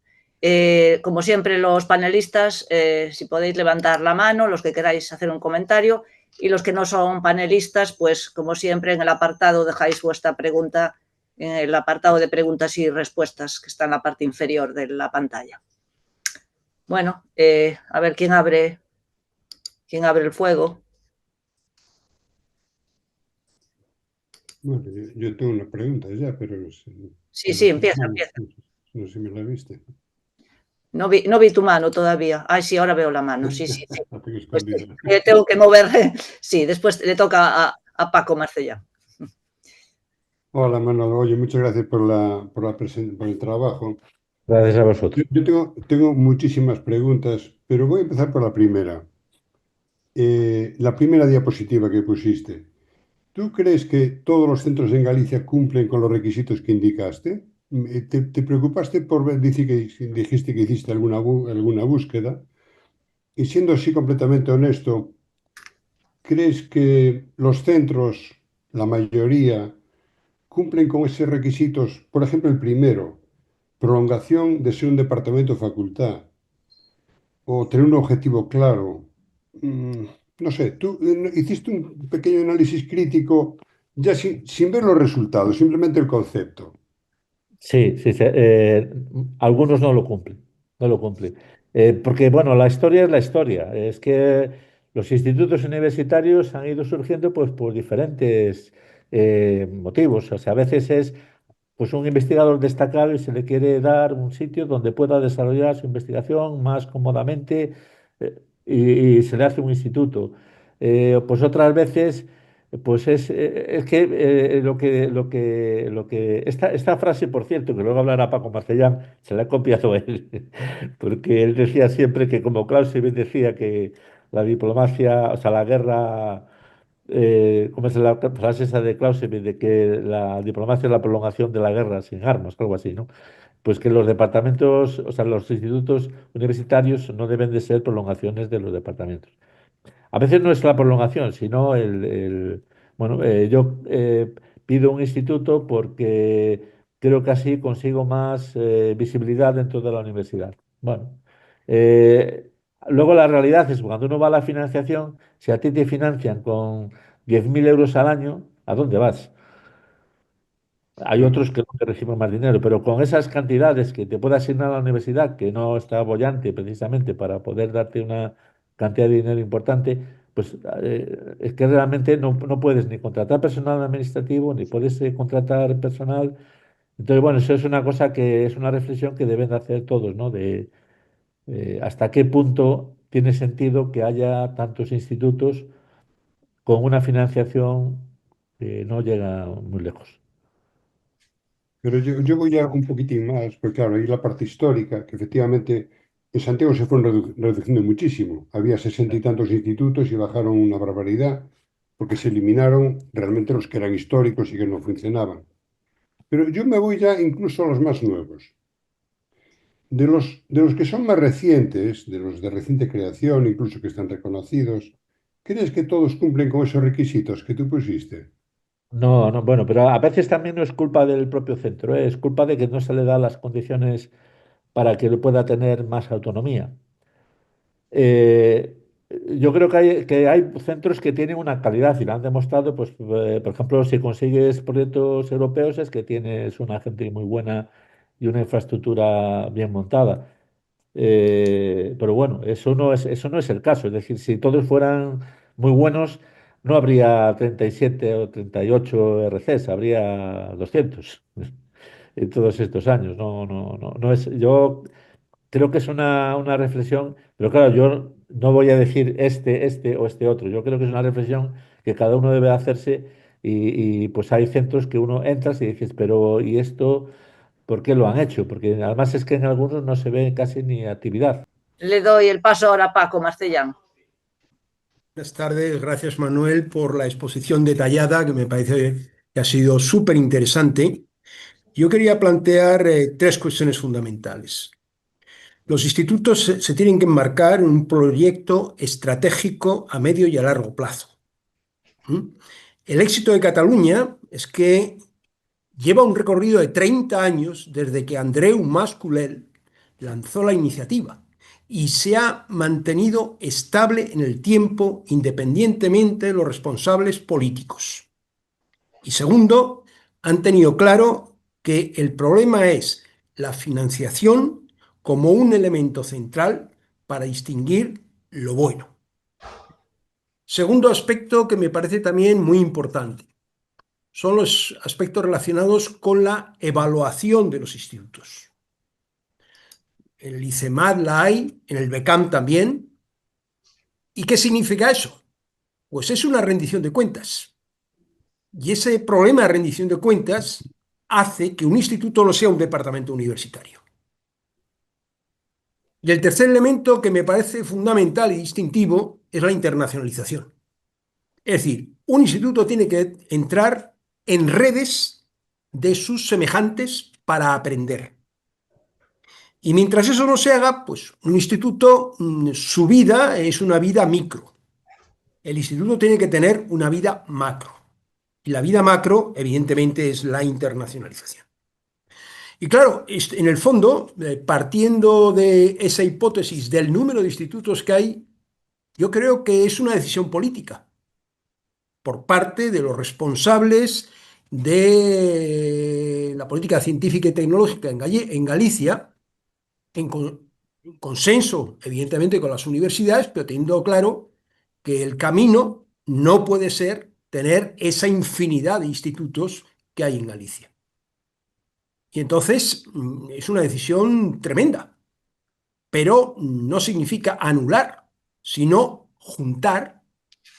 Como siempre, los panelistas, si podéis levantar la mano, los que queráis hacer un comentario, y los que no son panelistas, pues como siempre, en el apartado dejáis vuestra pregunta en el apartado de preguntas y respuestas que está en la parte inferior de la pantalla. Bueno, a ver quién abre el fuego. Bueno, yo tengo una pregunta ya, pero no sé. Sí, empieza. No sé si me la viste. No vi tu mano todavía. Ay, sí, ahora veo la mano. Sí. La tengo Pues escondida. tengo que mover. Sí, después le toca a Paco Marcellán. Hola, Manuel. Oye, muchas gracias por el trabajo. Gracias a vosotros. Tengo muchísimas preguntas, pero voy a empezar por la primera. La primera diapositiva que pusiste. ¿Tú crees que todos los centros en Galicia cumplen con los requisitos que indicaste? ¿Te preocupaste por ver, dijiste que hiciste alguna búsqueda? Y siendo así completamente honesto, ¿crees que los centros, la mayoría, cumplen con esos requisitos? Por ejemplo, el primero, prolongación de ser un departamento o facultad, o tener un objetivo claro. Mm, no sé, tú hiciste un pequeño análisis crítico ya sin ver los resultados, simplemente el concepto. Sí. Algunos no lo cumplen, no lo cumplen. Porque, bueno, la historia es la historia. Es que los institutos universitarios han ido surgiendo pues, por diferentes motivos. O sea, a veces es pues, un investigador destacado y se le quiere dar un sitio donde pueda desarrollar su investigación más cómodamente y se le hace un instituto. Pues otras veces, pues es que esta frase, por cierto, que luego hablará Paco Marcellán, se la he copiado a él, porque él decía siempre que como Clausewitz decía que la diplomacia, o sea, la guerra, ¿cómo es la frase esa de Clausewitz, de que la diplomacia es la prolongación de la guerra sin armas, algo así, ¿no? Pues que los departamentos, o sea, los institutos universitarios no deben de ser prolongaciones de los departamentos. A veces no es la prolongación, sino bueno, yo pido un instituto porque creo que así consigo más visibilidad dentro de la universidad. Bueno, eh, luego la realidad es cuando uno va a la financiación, si a ti te financian con 10.000 euros al año, ¿a dónde vas? Hay Claro. otros que no, que reciben más dinero, pero con esas cantidades que te puede asignar la universidad, que no está boyante precisamente para poder darte una cantidad de dinero importante, pues es que realmente no puedes ni contratar personal administrativo, ni puedes contratar personal. Entonces, bueno, eso es una cosa que es una reflexión que deben de hacer todos, ¿no? De hasta qué punto tiene sentido que haya tantos institutos con una financiación que no llega muy lejos. Pero yo voy ya un poquitín más, porque claro, hay la parte histórica, que efectivamente en Santiago se fueron reduciendo muchísimo. Había 60 y tantos institutos y bajaron una barbaridad, porque se eliminaron realmente los que eran históricos y que no funcionaban. Pero yo me voy ya incluso a los más nuevos. De los que son más recientes, de los de reciente creación, incluso que están reconocidos, ¿crees que todos cumplen con esos requisitos que tú pusiste? No, no, bueno, pero a veces también no es culpa del propio centro, es culpa de que no se le da las condiciones para que él pueda tener más autonomía. Eh, yo creo que hay centros que tienen una calidad y lo han demostrado, pues, por ejemplo, si consigues proyectos europeos es que tienes una gente muy buena y una infraestructura bien montada. Pero bueno, eso no es el caso. Es decir, si todos fueran muy buenos, no habría 37 o 38 RCs, habría 200 en todos estos años. No, no, no, no es, yo creo que es una reflexión, pero claro, yo no voy a decir este o este otro. Yo creo que es una reflexión que cada uno debe hacerse pues hay centros que uno entras y dices, pero ¿y esto por qué lo han hecho? Porque además es que en algunos no se ve casi ni actividad. Le doy el paso ahora a Paco Marcellán. Buenas tardes, gracias Manuel por la exposición detallada que me parece que ha sido súper interesante. Yo quería plantear tres cuestiones fundamentales. Los institutos se tienen que enmarcar en un proyecto estratégico a medio y a largo plazo. ¿Mm? El éxito de Cataluña es que lleva un recorrido de 30 años desde que Andreu Mas-Colell lanzó la iniciativa y se ha mantenido estable en el tiempo independientemente de los responsables políticos. Y segundo, han tenido claro que el problema es la financiación como un elemento central para distinguir lo bueno. Segundo aspecto que me parece también muy importante son los aspectos relacionados con la evaluación de los institutos. En el ICEMAD la hay, en el BECAM también. ¿Y qué significa eso? Pues es una rendición de cuentas. Y ese problema de rendición de cuentas hace que un instituto no sea un departamento universitario. Y el tercer elemento que me parece fundamental y distintivo es la internacionalización. Es decir, un instituto tiene que entrar en redes de sus semejantes para aprender. Y mientras eso no se haga, pues un instituto, su vida es una vida micro. El instituto tiene que tener una vida macro. Y la vida macro, evidentemente, es la internacionalización. Y claro, en el fondo, partiendo de esa hipótesis del número de institutos que hay, yo creo que es una decisión política por parte de los responsables de la política científica y tecnológica en Galicia, en consenso, evidentemente, con las universidades, pero teniendo claro que el camino no puede ser tener esa infinidad de institutos que hay en Galicia. Y entonces es una decisión tremenda, pero no significa anular sino juntar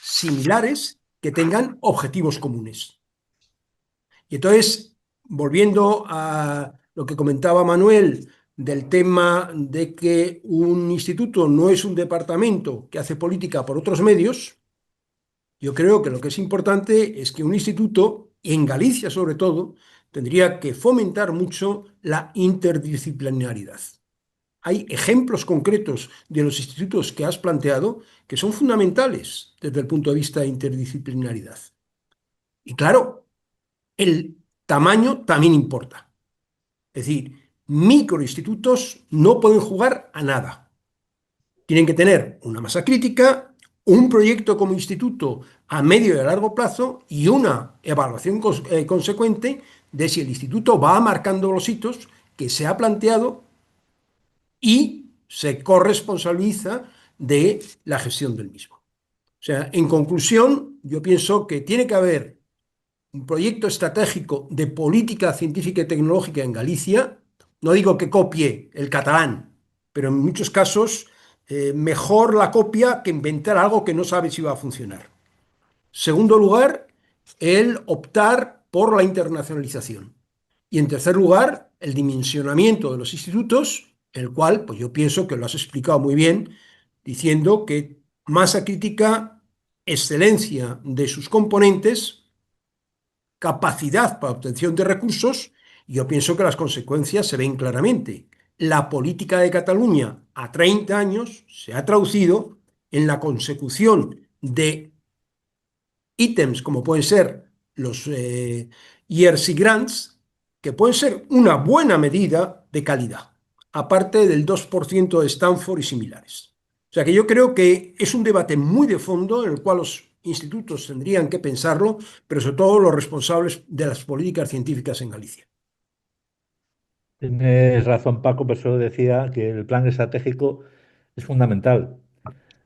similares que tengan objetivos comunes. Y entonces, volviendo a lo que comentaba Manuel del tema de que un instituto no es un departamento que hace política por otros medios, yo creo que lo que es importante es que un instituto, en Galicia sobre todo, tendría que fomentar mucho la interdisciplinaridad. Hay ejemplos concretos de los institutos que has planteado que son fundamentales desde el punto de vista de interdisciplinaridad. Y claro, el tamaño también importa. Es decir, microinstitutos no pueden jugar a nada. Tienen que tener una masa crítica, un proyecto como instituto a medio y a largo plazo y una evaluación consecuente de si el instituto va marcando los hitos que se ha planteado y se corresponsabiliza de la gestión del mismo. O sea, en conclusión, yo pienso que tiene que haber un proyecto estratégico de política científica y tecnológica en Galicia. No digo que copie el catalán, pero en muchos casos mejor la copia que inventar algo que no sabe si va a funcionar. Segundo lugar, el optar por la internacionalización. Y en tercer lugar, el dimensionamiento de los institutos, el cual, pues yo pienso que lo has explicado muy bien, diciendo que masa crítica, excelencia de sus componentes, capacidad para obtención de recursos, yo pienso que las consecuencias se ven claramente. La política de Cataluña a 30 años se ha traducido en la consecución de ítems como pueden ser los ERC grants, que pueden ser una buena medida de calidad, aparte del 2% de Stanford y similares. O sea que yo creo que es un debate muy de fondo en el cual los institutos tendrían que pensarlo, pero sobre todo los responsables de las políticas científicas en Galicia. Tienes razón, Paco, por eso decía que el plan estratégico es fundamental.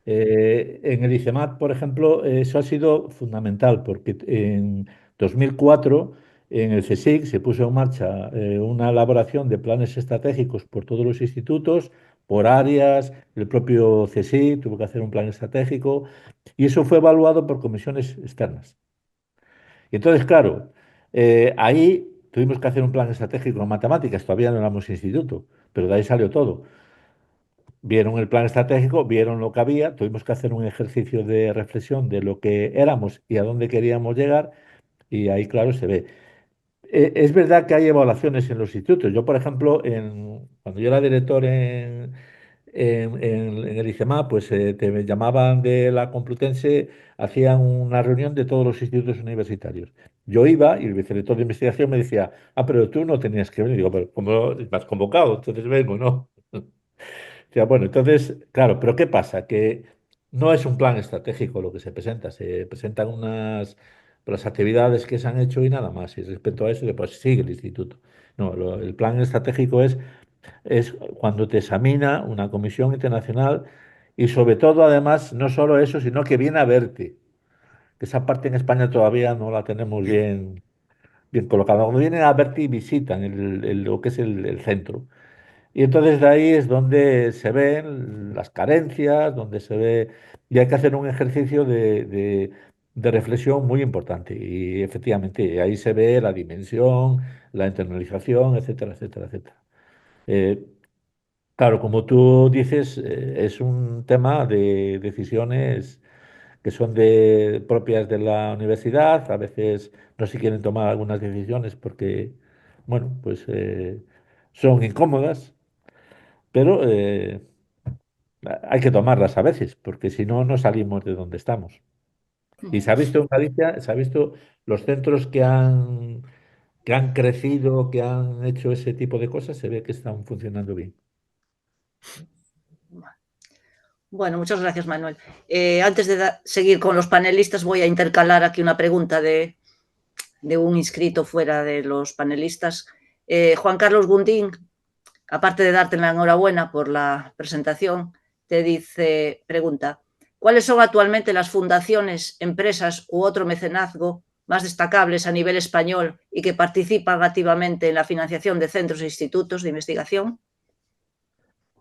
En el ICEMAT, por ejemplo, eso ha sido fundamental porque en 2004 en el CSIC se puso en marcha una elaboración de planes estratégicos por todos los institutos, por áreas, el propio CSIC tuvo que hacer un plan estratégico y eso fue evaluado por comisiones externas. Y entonces, claro, ahí tuvimos que hacer un plan estratégico en matemáticas, todavía no éramos instituto, pero de ahí salió todo. Vieron el plan estratégico, vieron lo que había, tuvimos que hacer un ejercicio de reflexión de lo que éramos y a dónde queríamos llegar, y ahí, claro, se ve. Es verdad que hay evaluaciones en los institutos. Yo, por ejemplo, cuando yo era director en el ICEMA, pues te llamaban de la Complutense, hacían una reunión de todos los institutos universitarios. Yo iba y el vicerrector de investigación me decía, pero tú no tenías que venir. Digo, pero ¿cómo me has convocado? Entonces vengo, ¿no? Ya, bueno, entonces, claro, pero ¿qué pasa? Que no es un plan estratégico lo que se presentan las actividades que se han hecho y nada más. Y respecto a eso, pues sigue el instituto. No, el plan estratégico es cuando te examina una comisión internacional y sobre todo, además, no solo eso, sino que viene a verte. Que esa parte en España todavía no la tenemos bien colocada. Cuando vienen a verte y visitan lo que es el centro. Y entonces de ahí es donde se ven las carencias, donde se ve, y hay que hacer un ejercicio de reflexión muy importante. Y efectivamente, ahí se ve la dimensión, la internalización, etcétera, etcétera, etcétera. Eh, claro, como tú dices, es un tema de decisiones que son propias de la universidad. A veces no se quieren tomar algunas decisiones porque, bueno, pues son incómodas. Pero hay que tomarlas a veces, porque si no, no salimos de donde estamos. Y se ha visto en Galicia, se ha visto los centros que han crecido, que han hecho ese tipo de cosas, se ve que están funcionando bien. Bueno, muchas gracias, Manuel. Antes de seguir con los panelistas, voy a intercalar aquí una pregunta de un inscrito fuera de los panelistas. Juan Carlos Gundín, aparte de darte la enhorabuena por la presentación, pregunta, ¿cuáles son actualmente las fundaciones, empresas u otro mecenazgo más destacables a nivel español y que participan activamente en la financiación de centros e institutos de investigación?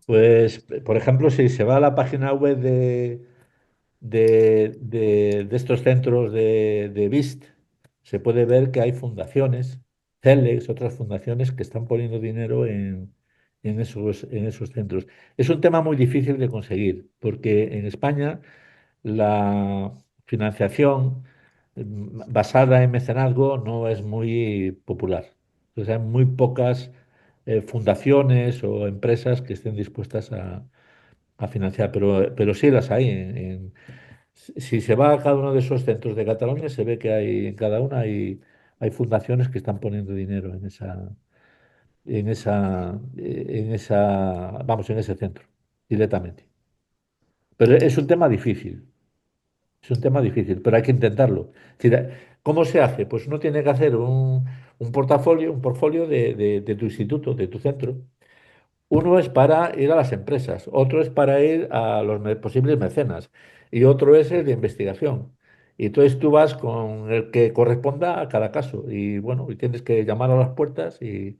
Pues, por ejemplo, si se va a la página web de estos centros de BIST, se puede ver que hay fundaciones, CELEX, otras fundaciones que están poniendo dinero en esos centros. Es un tema muy difícil de conseguir, porque en España la financiación basada en mecenazgo no es muy popular. Entonces hay muy pocas fundaciones o empresas que estén dispuestas a financiar, pero sí las hay. Si se va a cada uno de esos centros de Cataluña, se ve que hay en cada una hay fundaciones que están poniendo dinero vamos, en ese centro, directamente. Pero es un tema difícil. Es un tema difícil, pero hay que intentarlo. Es decir, ¿cómo se hace? Pues uno tiene que hacer un portfolio de tu instituto, de tu centro. Uno es para ir a las empresas, otro es para ir a los posibles mecenas y otro es el de investigación. Y entonces tú vas con el que corresponda a cada caso y bueno, y tienes que llamar a las puertas y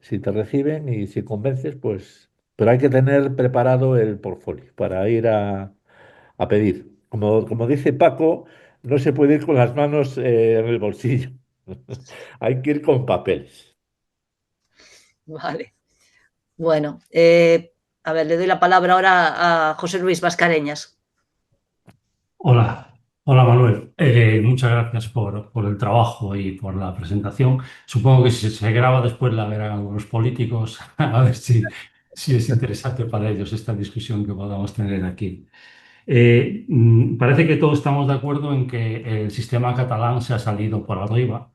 si te reciben y si convences, pues, pero hay que tener preparado el portfolio para ir a pedir. Como dice Paco, no se puede ir con las manos en el bolsillo. Hay que ir con papeles. Vale. Bueno, a ver, le doy la palabra ahora a José Luis Mascareñas. Hola, hola Manuel. Muchas gracias por el trabajo y por la presentación. Supongo que si se graba después la verán algunos políticos, a ver si es interesante para ellos esta discusión que podamos tener aquí. Parece que todos estamos de acuerdo en que el sistema catalán se ha salido por arriba,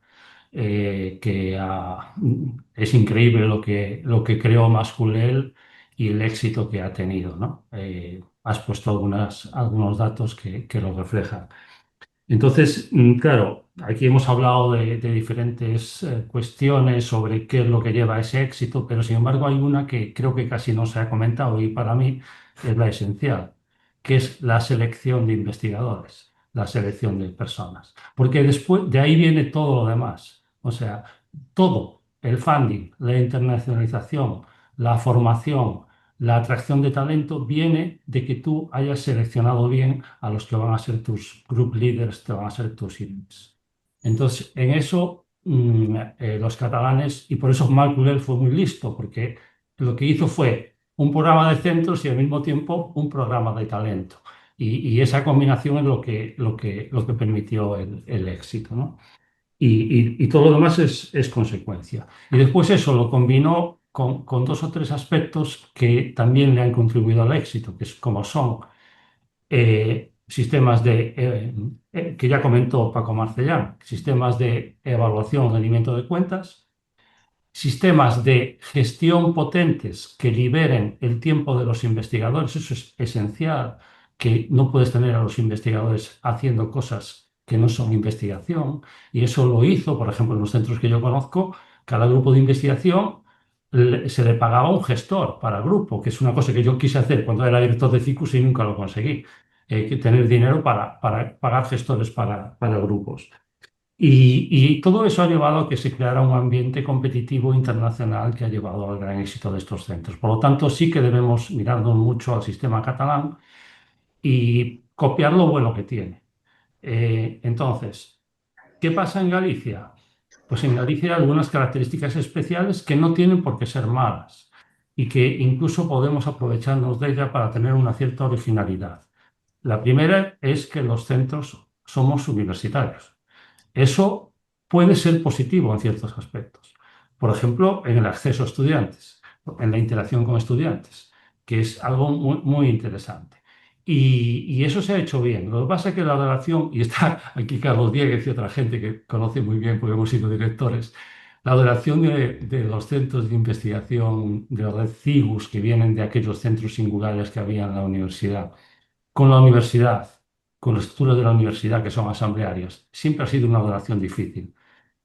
es increíble lo que creó Mas-Colell y el éxito que ha tenido, ¿no? Has puesto algunos datos que lo reflejan. Entonces, claro, aquí hemos hablado de diferentes cuestiones sobre qué es lo que lleva a ese éxito, pero sin embargo hay una que creo que casi no se ha comentado y para mí es la esencial, que es la selección de investigadores, la selección de personas. Porque después de ahí viene todo lo demás. O sea, todo, el funding, la internacionalización, la formación, la atracción de talento viene de que tú hayas seleccionado bien a los que van a ser tus group leaders, que van a ser tus leaders. Entonces, en eso los catalanes, y por eso Mas-Colell fue muy listo, porque lo que hizo fue un programa de centros y al mismo tiempo un programa de talento. Y esa combinación es lo que permitió el éxito, ¿no? Y todo lo demás es consecuencia. Y después eso lo combinó con dos o tres aspectos que también le han contribuido al éxito, que es como son sistemas que ya comentó Paco Marcellán, sistemas de evaluación, rendimiento de cuentas, sistemas de gestión potentes que liberen el tiempo de los investigadores. Eso es esencial, que no puedes tener a los investigadores haciendo cosas que no son investigación. Y eso lo hizo, por ejemplo, en los centros que yo conozco, cada grupo de investigación se le pagaba un gestor para el grupo, que es una cosa que yo quise hacer cuando era director de CICUS y nunca lo conseguí. Que tener dinero para pagar gestores para grupos. Y todo eso ha llevado a que se creara un ambiente competitivo internacional que ha llevado al gran éxito de estos centros. Por lo tanto, sí que debemos mirarnos mucho al sistema catalán y copiar lo bueno que tiene. Entonces, ¿qué pasa en Galicia? Pues en Galicia hay algunas características especiales que no tienen por qué ser malas y que incluso podemos aprovecharnos de ella para tener una cierta originalidad. La primera es que los centros somos universitarios. Eso puede ser positivo en ciertos aspectos. Por ejemplo, en el acceso a estudiantes, en la interacción con estudiantes, que es algo muy, muy interesante. Y eso se ha hecho bien. Lo que pasa es que la relación, y está aquí Carlos Dieguez y otra gente que conoce muy bien porque hemos sido directores, la relación de los centros de investigación de la red CIGUS, que vienen de aquellos centros singulares que había en la universidad, con la universidad, con las estructuras de la universidad que son asamblearias, siempre ha sido una relación difícil.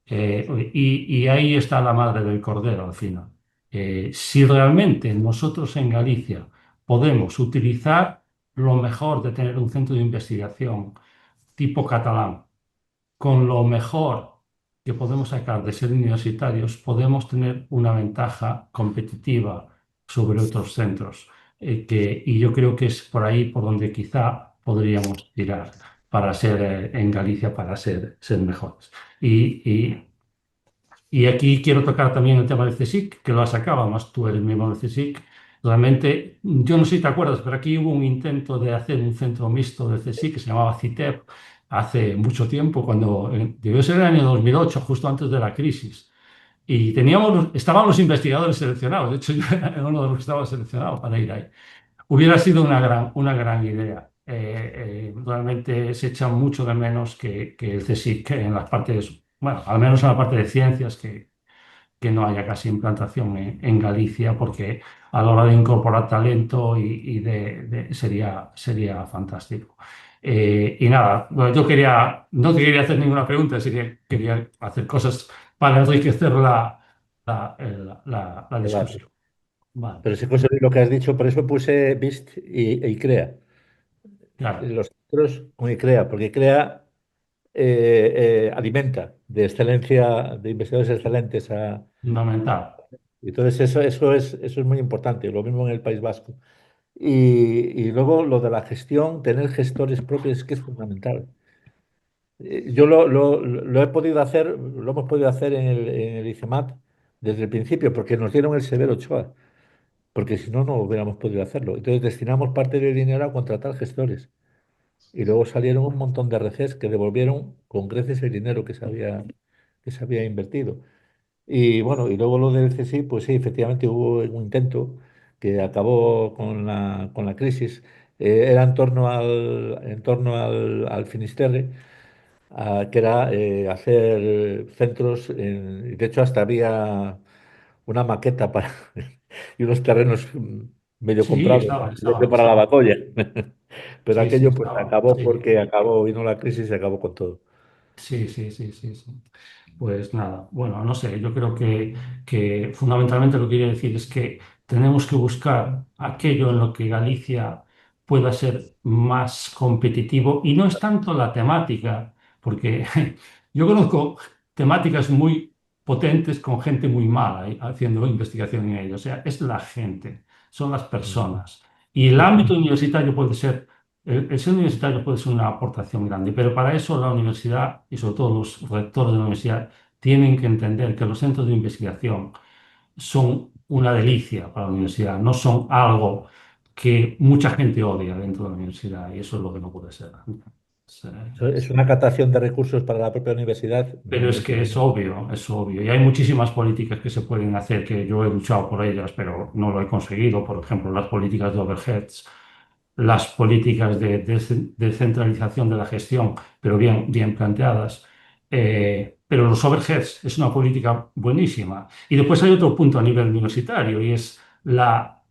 Y ahí está la madre del cordero al final. Si realmente nosotros en Galicia podemos utilizar lo mejor de tener un centro de investigación tipo catalán, con lo mejor que podemos sacar de ser universitarios, podemos tener una ventaja competitiva sobre otros centros. Y yo creo que es por ahí por donde quizá podríamos tirar para ser en Galicia, para ser mejores. Y aquí quiero tocar también el tema del CSIC, que lo has sacado, además tú eres miembro del CSIC. Realmente, yo no sé si te acuerdas, pero aquí hubo un intento de hacer un centro mixto del CSIC que se llamaba CITEP hace mucho tiempo, cuando debió ser el año 2008, justo antes de la crisis. Y estaban los investigadores seleccionados, de hecho yo era uno de los que estaba seleccionado para ir ahí. Hubiera sido una gran idea. Realmente se echa mucho de menos que el CSIC en las partes, bueno, al menos en la parte de ciencias, que no haya casi implantación en Galicia, porque a la hora de incorporar talento sería fantástico. Y nada, bueno, no te quería hacer ninguna pregunta, así que quería hacer cosas para enriquecer la Debate. discusión. Vale, Pero sí, José, lo que has dicho, por eso puse BIST e ICREA. claro, Los centros con ICREA, porque ICREA alimenta de excelencia, de investigadores excelentes a... fundamental. Entonces eso es muy importante, lo mismo en el País Vasco. Y luego lo de la gestión, tener gestores propios es que es fundamental. Yo lo he podido hacer, lo hemos podido hacer en el ICEMAT desde el principio, porque nos dieron el Severo Ochoa, porque si no, no hubiéramos podido hacerlo. Entonces destinamos parte del dinero a contratar gestores. Y luego salieron un montón de RCs que devolvieron con creces el dinero que se había invertido. Y bueno, y luego lo del CSI, pues sí, efectivamente hubo un intento que acabó con la crisis. Era en torno al Finisterre, que era hacer centros, de hecho hasta había una maqueta y unos terrenos medio Sí, comprados para la Bacoya. Pero Sí, sí, aquello pues estaba. acabó Sí. porque vino la crisis y acabó con todo. Sí, sí, sí, sí, sí. Pues nada, bueno, no sé, yo creo que fundamentalmente lo que quiero decir es que tenemos que buscar aquello en lo que Galicia pueda ser más competitivo y no es tanto la temática, porque yo conozco temáticas muy potentes con gente muy mala haciendo investigación en ello, o sea, es la gente, son las personas. Y el ámbito universitario puede ser el ser universitario puede ser una aportación grande, pero para eso la universidad y sobre todo los rectores de la universidad tienen que entender que los centros de investigación son una delicia para la universidad, no son algo que mucha gente odia dentro de la universidad y eso es lo que no puede ser. Es una captación de recursos para la propia universidad. Pero es que es obvio, es obvio. Y hay muchísimas políticas que se pueden hacer, que yo he luchado por ellas, pero no lo he conseguido. Por ejemplo, las políticas de overheads, las políticas de centralización de la gestión, pero bien planteadas. Pero los overheads es una política buenísima. Y después hay otro punto a nivel universitario y es la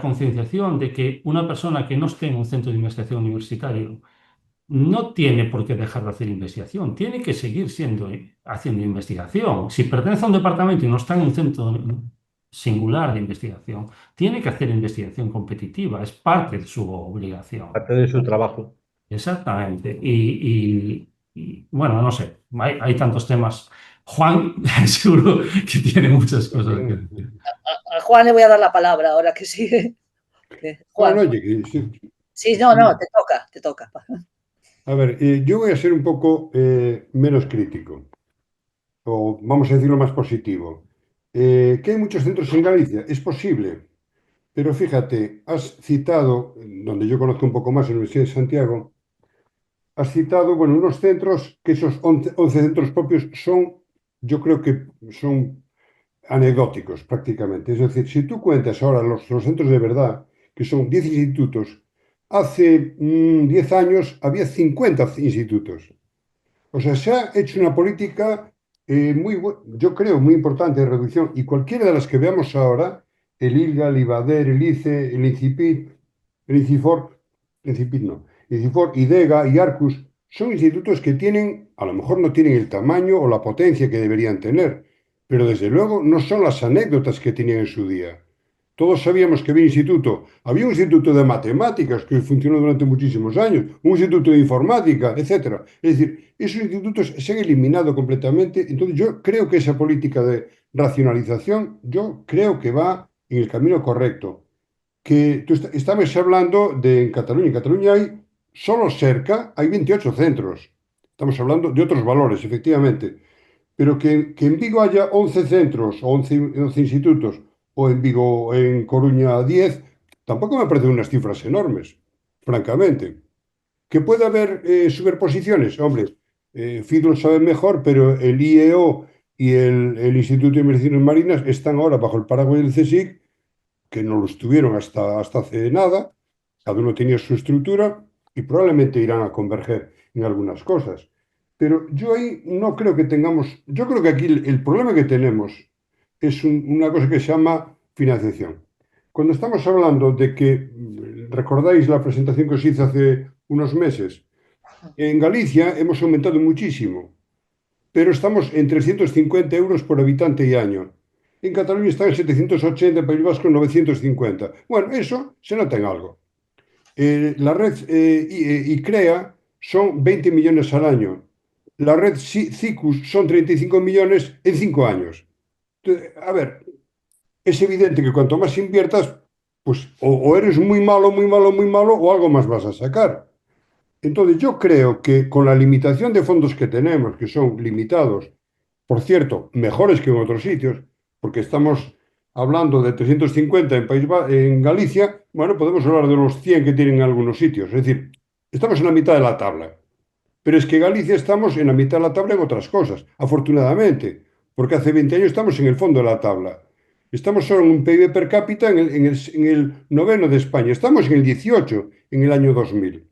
concienciación de que una persona que no esté en un centro de investigación universitario no tiene por qué dejar de hacer investigación, tiene que seguir haciendo investigación. Si pertenece a un departamento y no está en un centro singular de investigación, tiene que hacer investigación competitiva, es parte de su obligación. Parte de su trabajo. Exactamente. Bueno, no sé, hay tantos temas. Juan seguro que tiene muchas cosas que decir. A Juan le voy a dar la palabra ahora que sigue. Juan. Bueno, oye, sí. Sí, no, te toca. A ver, yo voy a ser un poco menos crítico, o vamos a decirlo más positivo. Que hay muchos centros en Galicia, es posible, pero fíjate, has citado, donde yo conozco un poco más, la Universidad de Santiago, has citado, bueno, unos centros que esos 11 centros propios son, yo creo que son anecdóticos prácticamente. Es decir, si tú cuentas ahora los centros de verdad, que son 10 institutos, hace 10 años había 50 institutos. O sea, se ha hecho una política yo creo, muy importante de reducción. Y cualquiera de las que veamos ahora, el ILGA, el IBADER, el ICE, el INCIPIT, el INCIFOR, INCIPIT no, INCIFOR, IDEGA y ARCUS, son institutos que tienen, a lo mejor no tienen el tamaño o la potencia que deberían tener, pero desde luego no son las anécdotas que tenían en su día. Todos sabíamos que había un instituto de matemáticas que funcionó durante muchísimos años, un instituto de informática, etcétera. Es decir, esos institutos se han eliminado completamente. Entonces yo creo que esa política de racionalización, yo creo que va en el camino correcto. que tú estabas hablando de en Cataluña. En Cataluña hay, solo cerca, hay 28 centros. Estamos hablando de otros valores, efectivamente. Pero que en Vigo haya 11 centros o 11 institutos, o en Vigo, en Coruña 10, tampoco me parecen unas cifras enormes, francamente. Que puede haber superposiciones, hombre, Fido lo sabe mejor, pero el IEO y el Instituto de Investigaciones Marinas están ahora bajo el paraguas del CSIC, que no lo estuvieron hasta hace nada, cada uno tenía su estructura y probablemente irán a converger en algunas cosas. Pero yo ahí no creo que tengamos, yo creo que aquí el problema que tenemos es una cosa que se llama financiación. Cuando estamos hablando de que, recordáis la presentación que os hice hace unos meses, en Galicia hemos aumentado muchísimo, pero estamos en 350 euros por habitante y año. En Cataluña está en 780, en País Vasco en 950. Bueno, eso se nota en algo. La red ICREA son 20 millones al año. La red CICUS son 35 millones en 5 años. Entonces, a ver, es evidente que cuanto más inviertas, pues o eres muy malo, muy malo, muy malo, o algo más vas a sacar. Entonces, yo creo que con la limitación de fondos que tenemos, que son limitados, por cierto, mejores que en otros sitios, porque estamos hablando de 350 en Galicia, bueno, podemos hablar de los 100 que tienen en algunos sitios. Es decir, estamos en la mitad de la tabla. Pero es que Galicia estamos en la mitad de la tabla en otras cosas, afortunadamente, porque hace 20 años estamos en el fondo de la tabla. Estamos solo en un PIB per cápita en el noveno de España. Estamos en el 18 en el año 2000.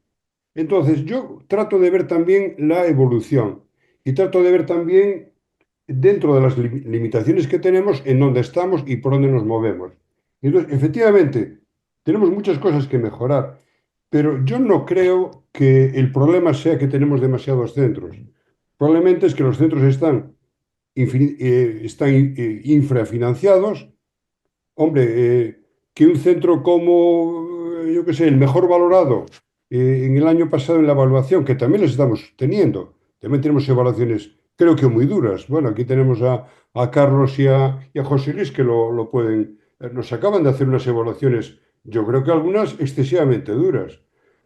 Entonces, yo trato de ver también la evolución y trato de ver también dentro de las limitaciones que tenemos en dónde estamos y por dónde nos movemos. Entonces, efectivamente, tenemos muchas cosas que mejorar, pero yo no creo que el problema sea que tenemos demasiados centros. Probablemente es que los centros están infrafinanciados. Hombre, que un centro como, yo qué sé, el mejor valorado en el año pasado en la evaluación, que también las estamos teniendo, también tenemos evaluaciones, creo que muy duras. Bueno, aquí tenemos a Carlos y a José Luis que lo pueden, nos acaban de hacer unas evaluaciones, yo creo que algunas excesivamente duras.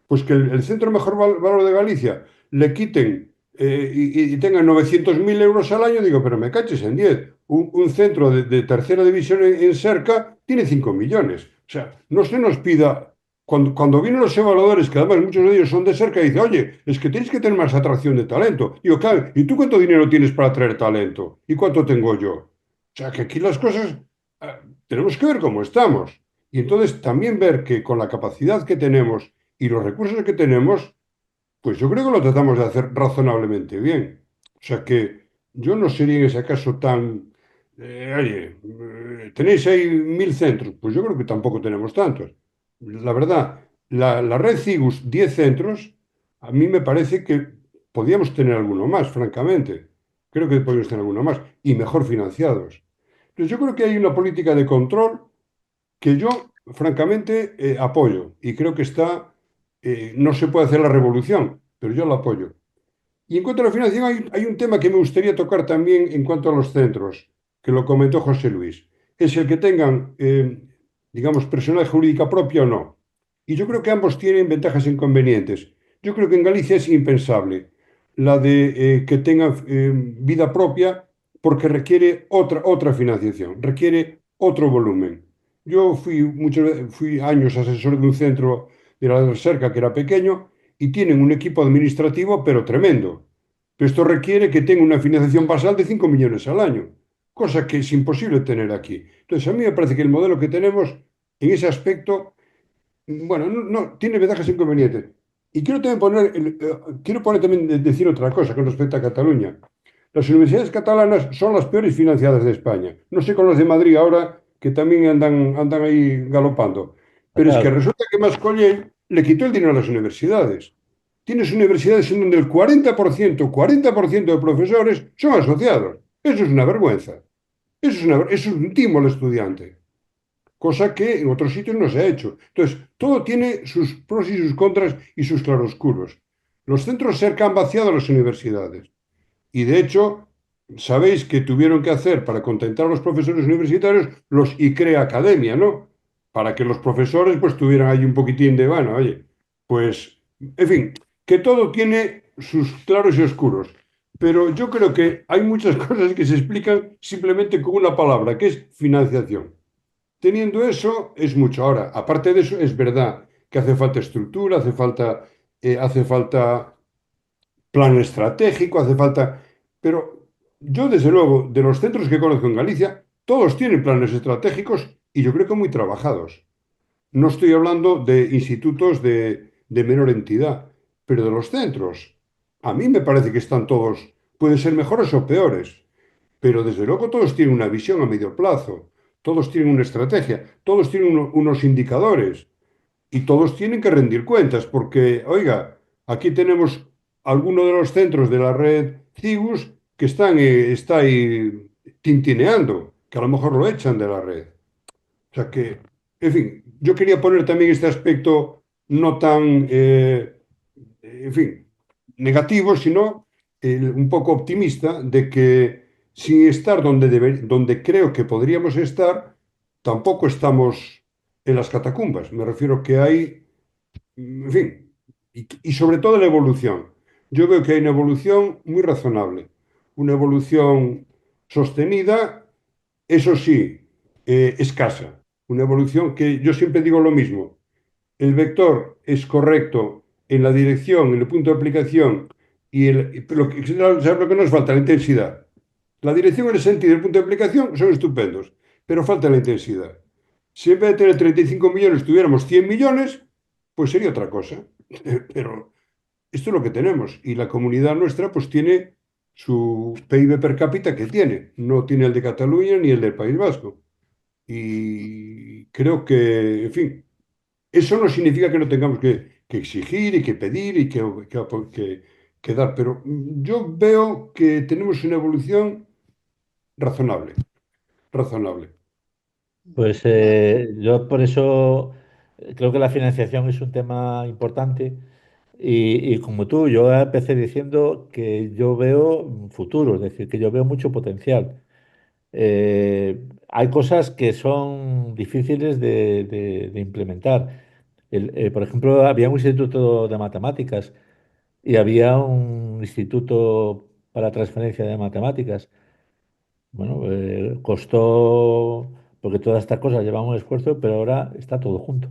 Pues que el centro mejor valor de Galicia le quiten y tengan 900.000 euros al año, digo, pero me caches en 10. Un centro de tercera división en Serca tiene 5 millones. O sea, no se nos pida, cuando vienen los evaluadores, que además muchos de ellos son de Serca, dice, oye, es que tienes que tener más atracción de talento. Digo, claro, ¿y tú cuánto dinero tienes para atraer talento? ¿Y cuánto tengo yo? O sea, que aquí las cosas tenemos que ver cómo estamos. Y entonces también ver que con la capacidad que tenemos y los recursos que tenemos, pues yo creo que lo tratamos de hacer razonablemente bien. O sea que yo no sería en ese caso tan... oye, tenéis ahí 1.000 centros, pues yo creo que tampoco tenemos tantos. La verdad, la red CIGUS, 10 centros, a mí me parece que podíamos tener alguno más, francamente. Creo que podríamos tener alguno más y mejor financiados. Entonces yo creo que hay una política de control que yo, francamente, apoyo y creo que no se puede hacer la revolución, pero yo la apoyo. Y en cuanto a la financiación, hay un tema que me gustaría tocar también en cuanto a los centros, que lo comentó José Luis. Es el que tengan, digamos, personalidad jurídica propia o no. Y yo creo que ambos tienen ventajas e inconvenientes. Yo creo que en Galicia es impensable la de que tengan vida propia porque requiere otra financiación, requiere otro volumen. Yo fui años asesor de un centro de la Cerca que era pequeño y tienen un equipo administrativo pero tremendo. Pero esto requiere que tenga una financiación basal de 5 millones al año, cosa que es imposible tener aquí. Entonces, a mí me parece que el modelo que tenemos en ese aspecto, bueno, no tiene ventajas e inconvenientes. Y quiero también decir otra cosa con respecto a Cataluña. Las universidades catalanas son las peores financiadas de España. No sé con las de Madrid ahora, que también andan ahí galopando. Pero es que Claro. resulta que Mascolell le quitó el dinero a las universidades. Tienes universidades en donde el 40% de profesores son asociados. Eso es una vergüenza. Eso es un timo al estudiante. Cosa que en otros sitios no se ha hecho. Entonces, todo tiene sus pros y sus contras y sus claroscuros. Los centros cerca han vaciado las universidades. Y de hecho, sabéis que tuvieron que hacer para contentar a los profesores universitarios los ICREA Academia, ¿no? para que los profesores pues tuvieran ahí un poquitín de, bueno, oye, pues, en fin, que todo tiene sus claros y oscuros, pero yo creo que hay muchas cosas que se explican simplemente con una palabra, que es financiación. Teniendo eso, es mucho. Ahora, aparte de eso, es verdad que hace falta estructura, hace falta plan estratégico, hace falta... Pero yo, desde luego, de los centros que conozco en Galicia, todos tienen planes estratégicos y yo creo que muy trabajados. No estoy hablando de institutos de menor entidad, pero de los centros. A mí me parece que están todos, pueden ser mejores o peores, pero desde luego todos tienen una visión a medio plazo, todos tienen una estrategia, todos tienen unos indicadores y todos tienen que rendir cuentas, porque, oiga, aquí tenemos algunos de los centros de la red CIGUS que está ahí tintineando, que a lo mejor lo echan de la red. O sea que, en fin, yo quería poner también este aspecto no tan, en fin, negativo, sino un poco optimista de que sin estar donde creo que podríamos estar, tampoco estamos en las catacumbas. Me refiero que hay, en fin, y sobre todo la evolución. Yo veo que hay una evolución muy razonable, una evolución sostenida, eso sí, escasa. Una evolución que yo siempre digo lo mismo. El vector es correcto en la dirección, en el punto de aplicación ¿sabes lo que nos falta? La intensidad. La dirección, el sentido y el punto de aplicación son estupendos, pero falta la intensidad. Si en vez de tener 35 millones tuviéramos 100 millones, pues sería otra cosa. Pero esto es lo que tenemos y la comunidad nuestra pues tiene su PIB per cápita que tiene. No tiene el de Cataluña ni el del País Vasco. Y creo que, en fin, eso no significa que no tengamos que exigir y que pedir y que dar, pero yo veo que tenemos una evolución razonable, razonable. Pues yo por eso creo que la financiación es un tema importante y como tú, yo empecé diciendo que yo veo un futuro, es decir, que yo veo mucho potencial. Hay cosas que son difíciles de implementar. Por ejemplo, había un instituto de matemáticas y había un instituto para transferencia de matemáticas. Bueno, costó, porque todas estas cosas llevan un esfuerzo, pero ahora está todo junto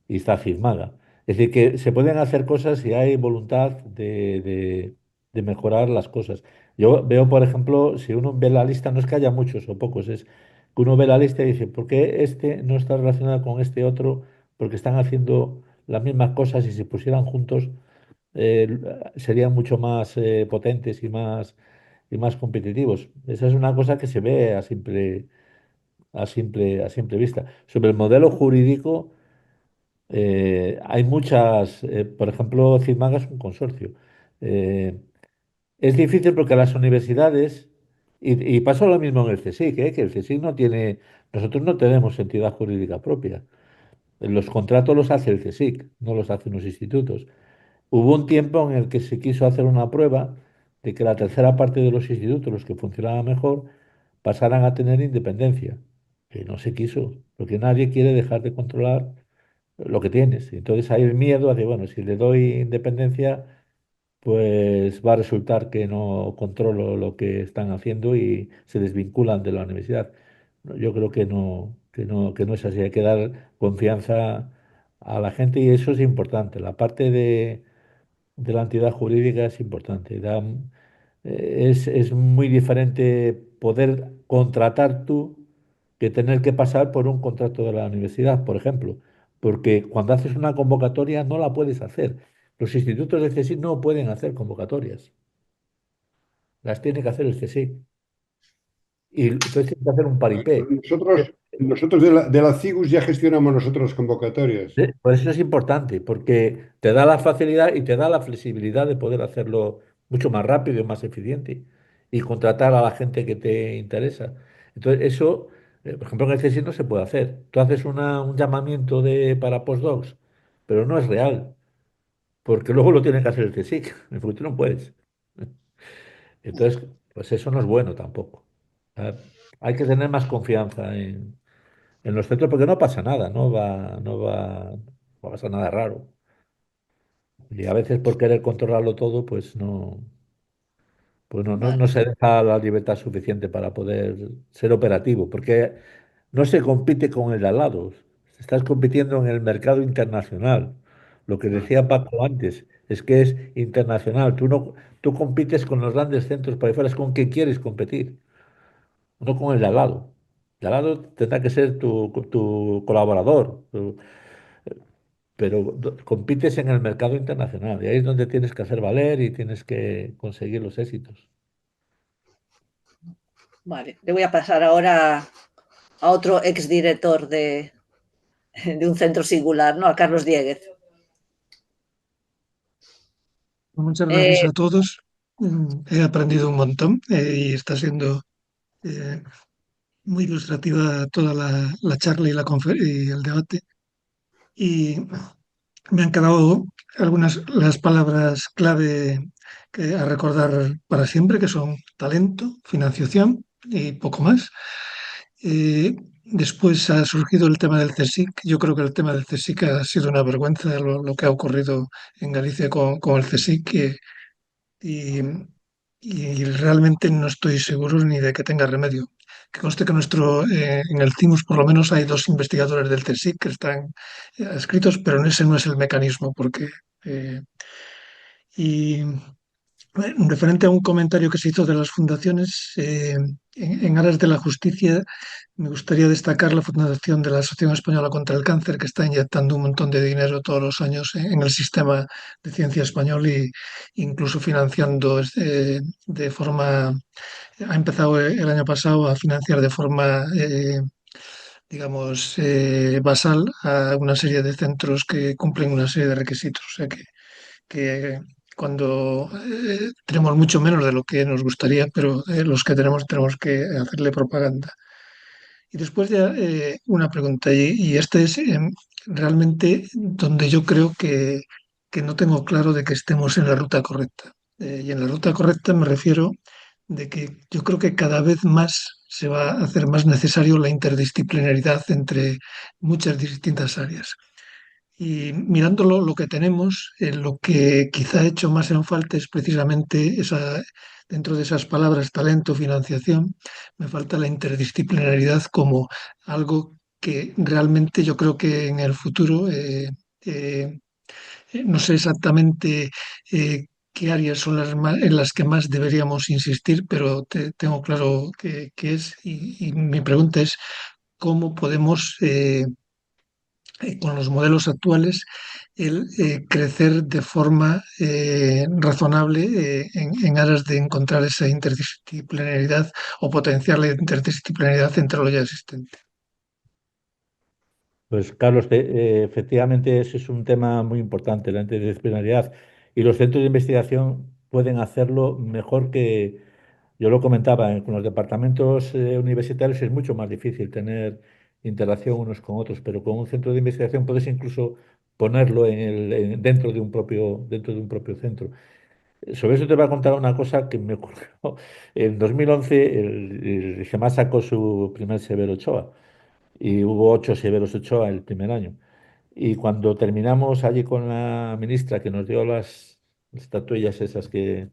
y está firmada. Es decir, que se pueden hacer cosas si hay voluntad de mejorar las cosas. Yo veo, por ejemplo, si uno ve la lista, no es que haya muchos o pocos, es que uno ve la lista y dice, ¿por qué este no está relacionado con este otro? Porque están haciendo las mismas cosas y si pusieran juntos eh, serían mucho más potentes y más competitivos. Esa es una cosa que se ve a simple vista. Sobre el modelo jurídico, hay muchas, por ejemplo, CIMAG es un consorcio. Eh, es difícil porque las universidades, y pasa lo mismo en el CSIC, que el CSIC no tiene, nosotros no tenemos entidad jurídica propia. Los contratos los hace el CSIC, no los hacen los institutos. Hubo un tiempo en el que se quiso hacer una prueba de que la tercera parte de los institutos, los que funcionaban mejor, pasaran a tener independencia. Que no se quiso, porque nadie quiere dejar de controlar lo que tienes. Y entonces hay el miedo a decir, bueno, si le doy independencia, pues va a resultar que no controlo lo que están haciendo y se desvinculan de la universidad. No, yo creo que no es así. Hay que dar confianza a la gente y eso es importante. La parte de la entidad jurídica es importante. Es muy diferente poder contratar tú que tener que pasar por un contrato de la universidad, por ejemplo, porque cuando haces una convocatoria no la puedes hacer. Los institutos de CSIC no pueden hacer convocatorias, las tiene que hacer el CSIC. Y entonces tiene que hacer un paripé. Nosotros de la CIGUS ya gestionamos nosotros las convocatorias. Por eso es importante, porque te da la facilidad y te da la flexibilidad de poder hacerlo mucho más rápido y más eficiente y contratar a la gente que te interesa. Entonces, eso, por ejemplo, en el CSIC no se puede hacer. Tú haces un llamamiento para postdocs, pero no es real, porque luego lo tiene que hacer el CSIC, porque tú no puedes. Entonces, pues eso no es bueno tampoco. Ah, Hay que tener más confianza en los centros porque no pasa nada, no pasa nada raro. Y a veces por querer controlarlo todo, pues no Vale. se deja la libertad suficiente para poder ser operativo, porque no se compite con el de al lado, estás compitiendo en el mercado internacional. Lo que decía Paco antes es que es internacional. Tú no, tú compites con los grandes centros para afuera, es con quien quieres competir, no con el de al lado. El de al lado tendrá que ser tu colaborador, pero compites en el mercado internacional y ahí es donde tienes que hacer valer y tienes que conseguir los éxitos. Vale, le voy a pasar ahora a otro exdirector de un centro singular, ¿no? A Carlos Dieguez. Muchas gracias Eh, a todos. He aprendido un montón y está siendo eh, muy ilustrativa toda la charla y, y el debate. Y me han quedado algunas las palabras clave a recordar para siempre, que son talento, financiación y poco más. Después ha surgido el tema del CSIC. Yo creo que el tema del CSIC ha sido una vergüenza lo que ha ocurrido en Galicia con el CSIC. Y, y realmente no estoy seguro ni de que tenga remedio. Que conste que en el CIMUS por lo menos hay dos investigadores del CSIC que están adscritos, pero ese no es el mecanismo, porque eh, y referente a un comentario que se hizo de las fundaciones, en aras de la justicia, me gustaría destacar la fundación de la Asociación Española contra el Cáncer, que está inyectando un montón de dinero todos los años en el sistema de ciencia español e incluso financiando de forma, ha empezado el año pasado a financiar de forma, digamos, basal a una serie de centros que cumplen una serie de requisitos. O sea que cuando tenemos mucho menos de lo que nos gustaría, pero los que tenemos que hacerle propaganda. Y después ya una pregunta, y este es realmente donde yo creo que no tengo claro de que estemos en la ruta correcta. Y en la ruta correcta me refiero de que yo creo que cada vez más se va a hacer más necesario la interdisciplinaridad entre muchas distintas áreas. Y mirándolo lo que tenemos, lo que quizá ha hecho más en falta es precisamente dentro de esas palabras talento, financiación, me falta la interdisciplinaridad como algo que realmente yo creo que en el futuro, eh, no sé exactamente qué áreas son en las que más deberíamos insistir, pero tengo claro que es, y mi pregunta es, ¿cómo podemos con los modelos actuales, el crecer de forma razonable en aras de encontrar esa interdisciplinaridad o potenciar la interdisciplinaridad entre lo ya existente? Pues Carlos, efectivamente ese es un tema muy importante, la interdisciplinaridad. Y los centros de investigación pueden hacerlo mejor que, yo lo comentaba, con los departamentos universitarios es mucho más difícil tener interacción unos con otros, pero con un centro de investigación puedes incluso ponerlo dentro de un propio centro. Sobre eso te voy a contar una cosa que me ocurrió. En 2011 el GEMA sacó su primer Severo Ochoa y hubo 8 Severos Ochoa el primer año. Y cuando terminamos allí con la ministra que nos dio las estatuillas esas que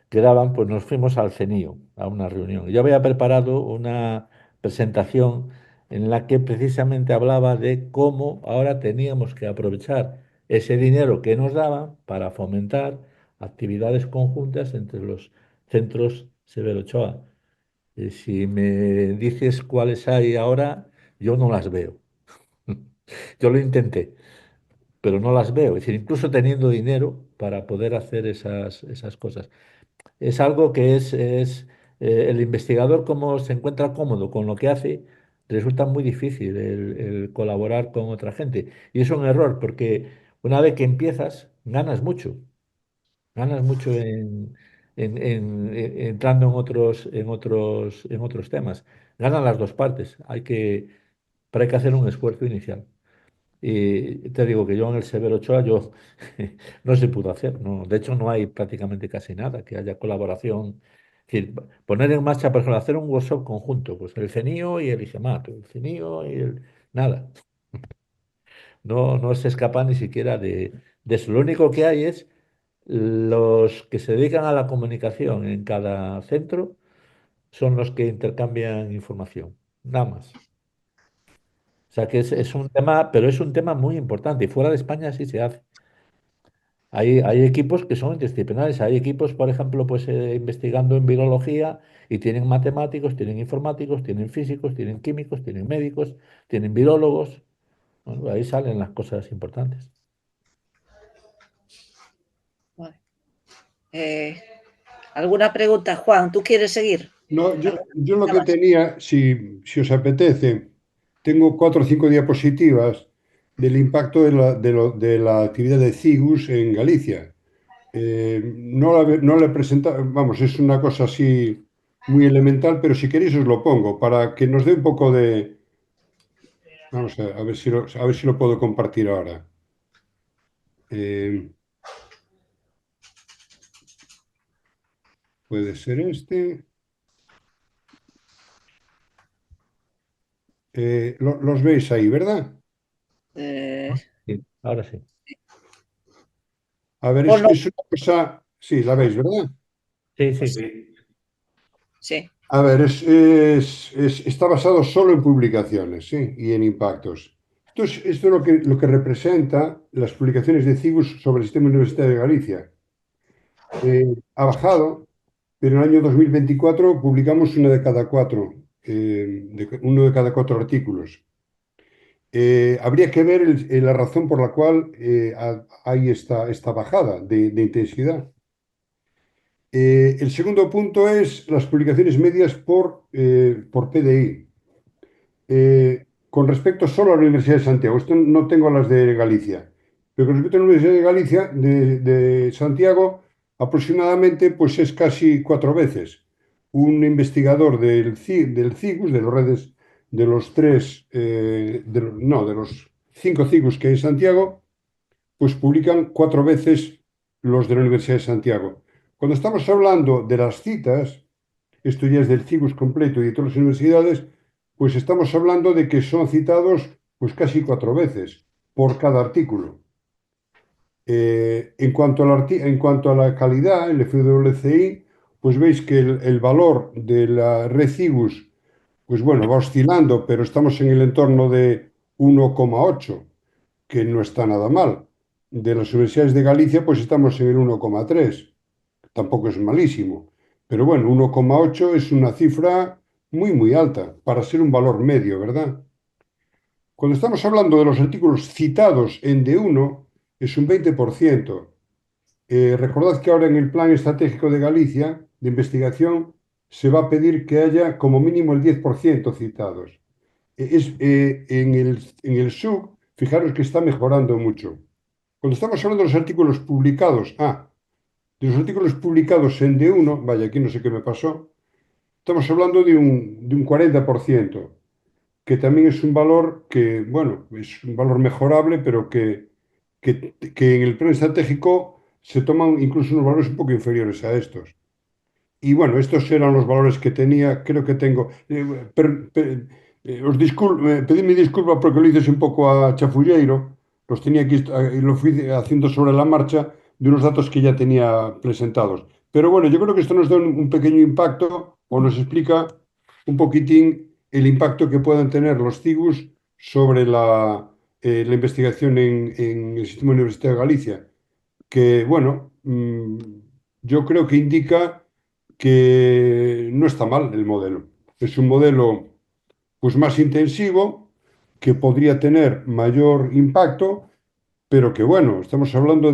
daban, pues nos fuimos al CENIO, a una reunión. Yo había preparado una presentación en la que precisamente hablaba de cómo ahora teníamos que aprovechar ese dinero que nos daban para fomentar actividades conjuntas entre los centros Severo Ochoa. Si me dices cuáles hay ahora, yo no las veo. Yo lo intenté, pero no las veo. Es decir, incluso teniendo dinero para poder hacer esas cosas. Es algo que el investigador, como se encuentra cómodo con lo que hace, resulta muy difícil el colaborar con otra gente. Y es un error, porque una vez que empiezas, ganas mucho entrando en otros temas. Ganan las dos partes, pero hay que hacer un esfuerzo inicial. Y te digo que yo en el Severo Ochoa no se pudo hacer. No, de hecho, no hay prácticamente casi nada que haya colaboración decir, poner en marcha, por ejemplo, hacer un workshop conjunto, pues el CENIO y el IGEMAT, el CENIO y el... Nada. No se escapa ni siquiera de eso. Lo único que hay es los que se dedican a la comunicación en cada centro son los que intercambian información, nada más. O sea que es un tema, pero es un tema muy importante y fuera de España sí se hace. Hay equipos que son interdisciplinares, hay equipos, por ejemplo, pues investigando en virología y tienen matemáticos, tienen informáticos, tienen físicos, tienen químicos, tienen médicos, tienen virólogos. Bueno, ahí salen las cosas importantes. Vale. ¿Alguna pregunta, Juan? ¿Tú quieres seguir? No, yo lo que tenía, si os apetece, tengo 4 o 5 diapositivas del impacto de la actividad de CIGUS en Galicia. No la he presentado, vamos, es una cosa así muy elemental, pero si queréis os lo pongo para que nos dé un poco de... Vamos a ver a ver si lo puedo compartir ahora. Puede ser este. Los veis ahí, ¿verdad? Sí, ahora sí. A ver, Ponlo. es una cosa... Sí, la veis, ¿verdad? Sí, sí. Sí. A ver, está basado solo en publicaciones, ¿sí? Y en impactos. Esto es lo que representa las publicaciones de CIGUS sobre el sistema universitario de Galicia. Ha bajado, pero en el año 2024 publicamos uno de cada 4, uno de cada 4 artículos. Habría que ver la razón por la cual hay esta bajada de intensidad. El segundo punto es las publicaciones medias por PDI. Con respecto solo a la Universidad de Santiago, esto no tengo las de Galicia, pero con respecto a la Universidad de Galicia, de Santiago, aproximadamente pues es casi 4 veces. Un investigador del CIGUS, de las redes, de los 3, de los 5 CIGUS que hay en Santiago, pues publican 4 veces los de la Universidad de Santiago. Cuando estamos hablando de las citas, esto ya es del CIGUS completo y de todas las universidades, pues estamos hablando de que son citados pues casi 4 veces por cada artículo. En cuanto a la calidad, el FWCI, pues veis que el valor de la red CIGUS, pues bueno, va oscilando, pero estamos en el entorno de 1,8, que no está nada mal. De las universidades de Galicia, pues estamos en el 1,3. Tampoco es malísimo. Pero bueno, 1,8 es una cifra muy, muy alta para ser un valor medio, ¿verdad? Cuando estamos hablando de los artículos citados en D1, es un 20%. Recordad que ahora en el Plan Estratégico de Galicia de Investigación se va a pedir que haya como mínimo el 10% citados. En el SUG, fijaros que está mejorando mucho. Cuando estamos hablando de los artículos publicados, de los artículos publicados en D1, vaya, aquí no sé qué me pasó, estamos hablando de un 40%, que también es un valor que, bueno, es un valor mejorable, pero que en el plan estratégico se toman incluso unos valores un poco inferiores a estos. Y bueno, estos eran los valores que tenía, creo que tengo. Pedidme disculpa porque lo hice un poco a chafulleiro, los tenía aquí y lo fui haciendo sobre la marcha de unos datos que ya tenía presentados. Pero bueno, yo creo que esto nos da un pequeño impacto o nos explica un poquitín el impacto que puedan tener los CIGUS sobre la investigación en el sistema universitario de Galicia, que bueno, yo creo que indica que no está mal el modelo. Es un modelo pues más intensivo, que podría tener mayor impacto, pero que bueno, estamos hablando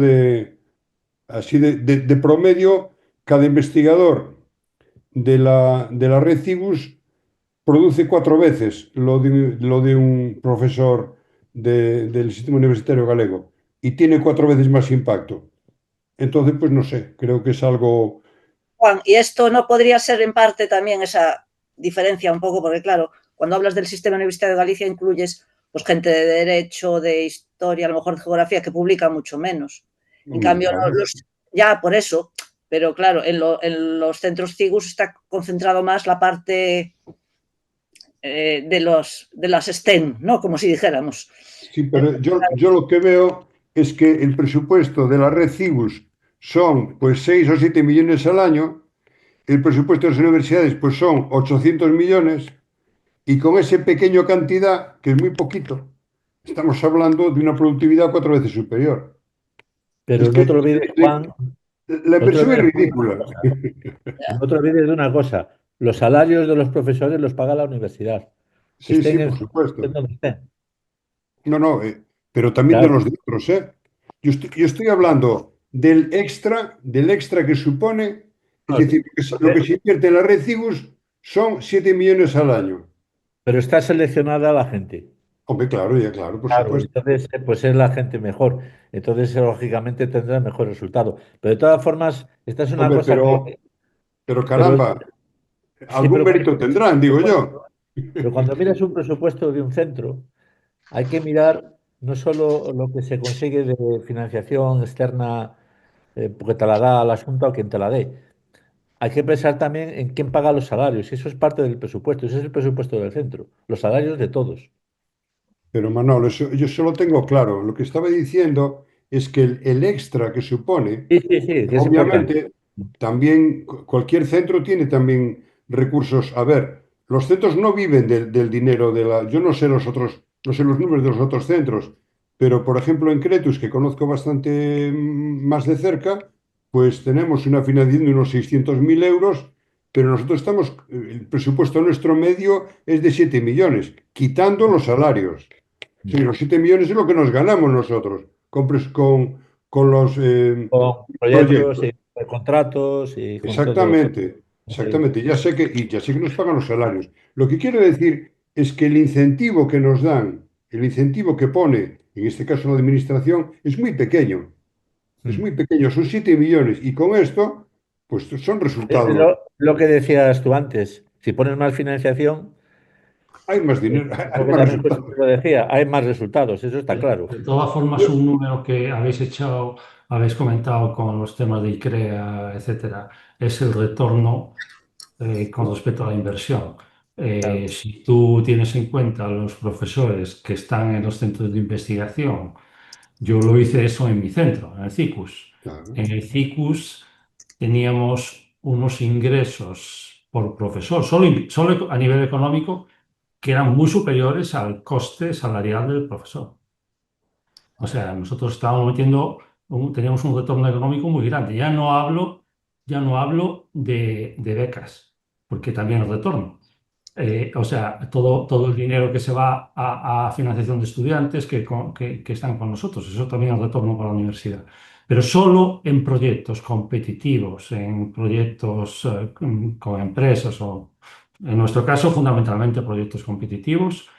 así de promedio, cada investigador de la red CIGUS produce 4 veces lo de un profesor del sistema universitario galego y tiene 4 veces más impacto. Entonces, pues no sé, creo que es algo... Juan, y esto no podría ser en parte también esa diferencia un poco, porque claro, cuando hablas del sistema universitario de Galicia incluyes pues gente de derecho, de historia, a lo mejor de geografía, que publica mucho menos. En cambio, Claro. ya por eso, pero claro, en los centros CIGUS está concentrado más la parte de las STEM, ¿no? Como si dijéramos. Sí, pero yo lo que veo es que el presupuesto de la red CIGUS son pues 6 o 7 millones al año, el presupuesto de las universidades pues son 800 millones, y con esa pequeña cantidad, que es muy poquito, estamos hablando de una productividad 4 veces superior. Es Pero no que te olvides, Juan, la no te inversión es olvides, Juan, de una ridícula. cosa. No te olvides de una cosa. Los salarios de los profesores los paga la universidad. Sí, sí, Estén por estén supuesto. donde estén. No, no, pero también de Claro, los de otros, ¿eh? Yo estoy hablando del extra que supone, es no, decir, lo que se invierte en la red CIGUS son 7 millones al año. pero está seleccionada la gente. Hombre, claro, ya claro, por Claro, supuesto. entonces pues es la gente mejor. Entonces, lógicamente, tendrá mejor resultado. Pero de todas formas, esta es una Hombre, cosa pero pero caramba, sí, algún pero cuando mérito miras un tendrán, digo yo. presupuesto, pero cuando miras un presupuesto de un centro, hay que mirar no solo lo que se consigue de financiación externa, porque te la da la Junta o quien te la dé. Hay que pensar también en quién paga los salarios. Y eso es parte del presupuesto. Ese es el presupuesto del centro. Los salarios de todos. Pero Manolo, yo solo tengo claro. Lo que estaba diciendo es que el extra que supone, Sí, sí, sí, que es importante. obviamente, también cualquier centro tiene también recursos. A ver, los centros no viven del dinero de la. Yo no sé los otros, no sé los números de los otros centros, pero por ejemplo en Cretus, que conozco bastante más de cerca, pues tenemos una financiación de unos 600.000 euros, pero nosotros estamos, el presupuesto nuestro medio es de 7 millones, quitando los salarios. Sí, los 7 millones es lo que nos ganamos nosotros con los Con proyectos proyectos. y contratos y con todo. Exactamente, exactamente. Ya sé que nos pagan los salarios. Lo que quiero decir es que el incentivo que nos dan, el incentivo que pone, en este caso la administración, es muy pequeño. Es muy pequeño, son 7 millones. Y con esto, pues son resultados. Lo que decías tú antes, si pones más financiación, Hay más dinero, hay lo que más también resultados. lo decía, hay más resultados, eso está claro. De todas formas, Yo- un número que habéis comentado con los temas de ICREA, etcétera, es el retorno con respecto a la inversión. Claro, Si tú tienes en cuenta los profesores que están en los centros de investigación, yo lo hice eso en mi centro, en el CICUS. claro. En el CICUS teníamos unos ingresos por profesor, solo a nivel económico, que eran muy superiores al coste salarial del profesor. O sea, nosotros estábamos teníamos un retorno económico muy grande. Ya no hablo de becas, porque también es retorno. O sea, todo el dinero que se va a financiación de estudiantes que están con nosotros, eso también es retorno para la universidad. Pero solo en proyectos competitivos, en proyectos con empresas o, en nuestro caso, fundamentalmente proyectos competitivos.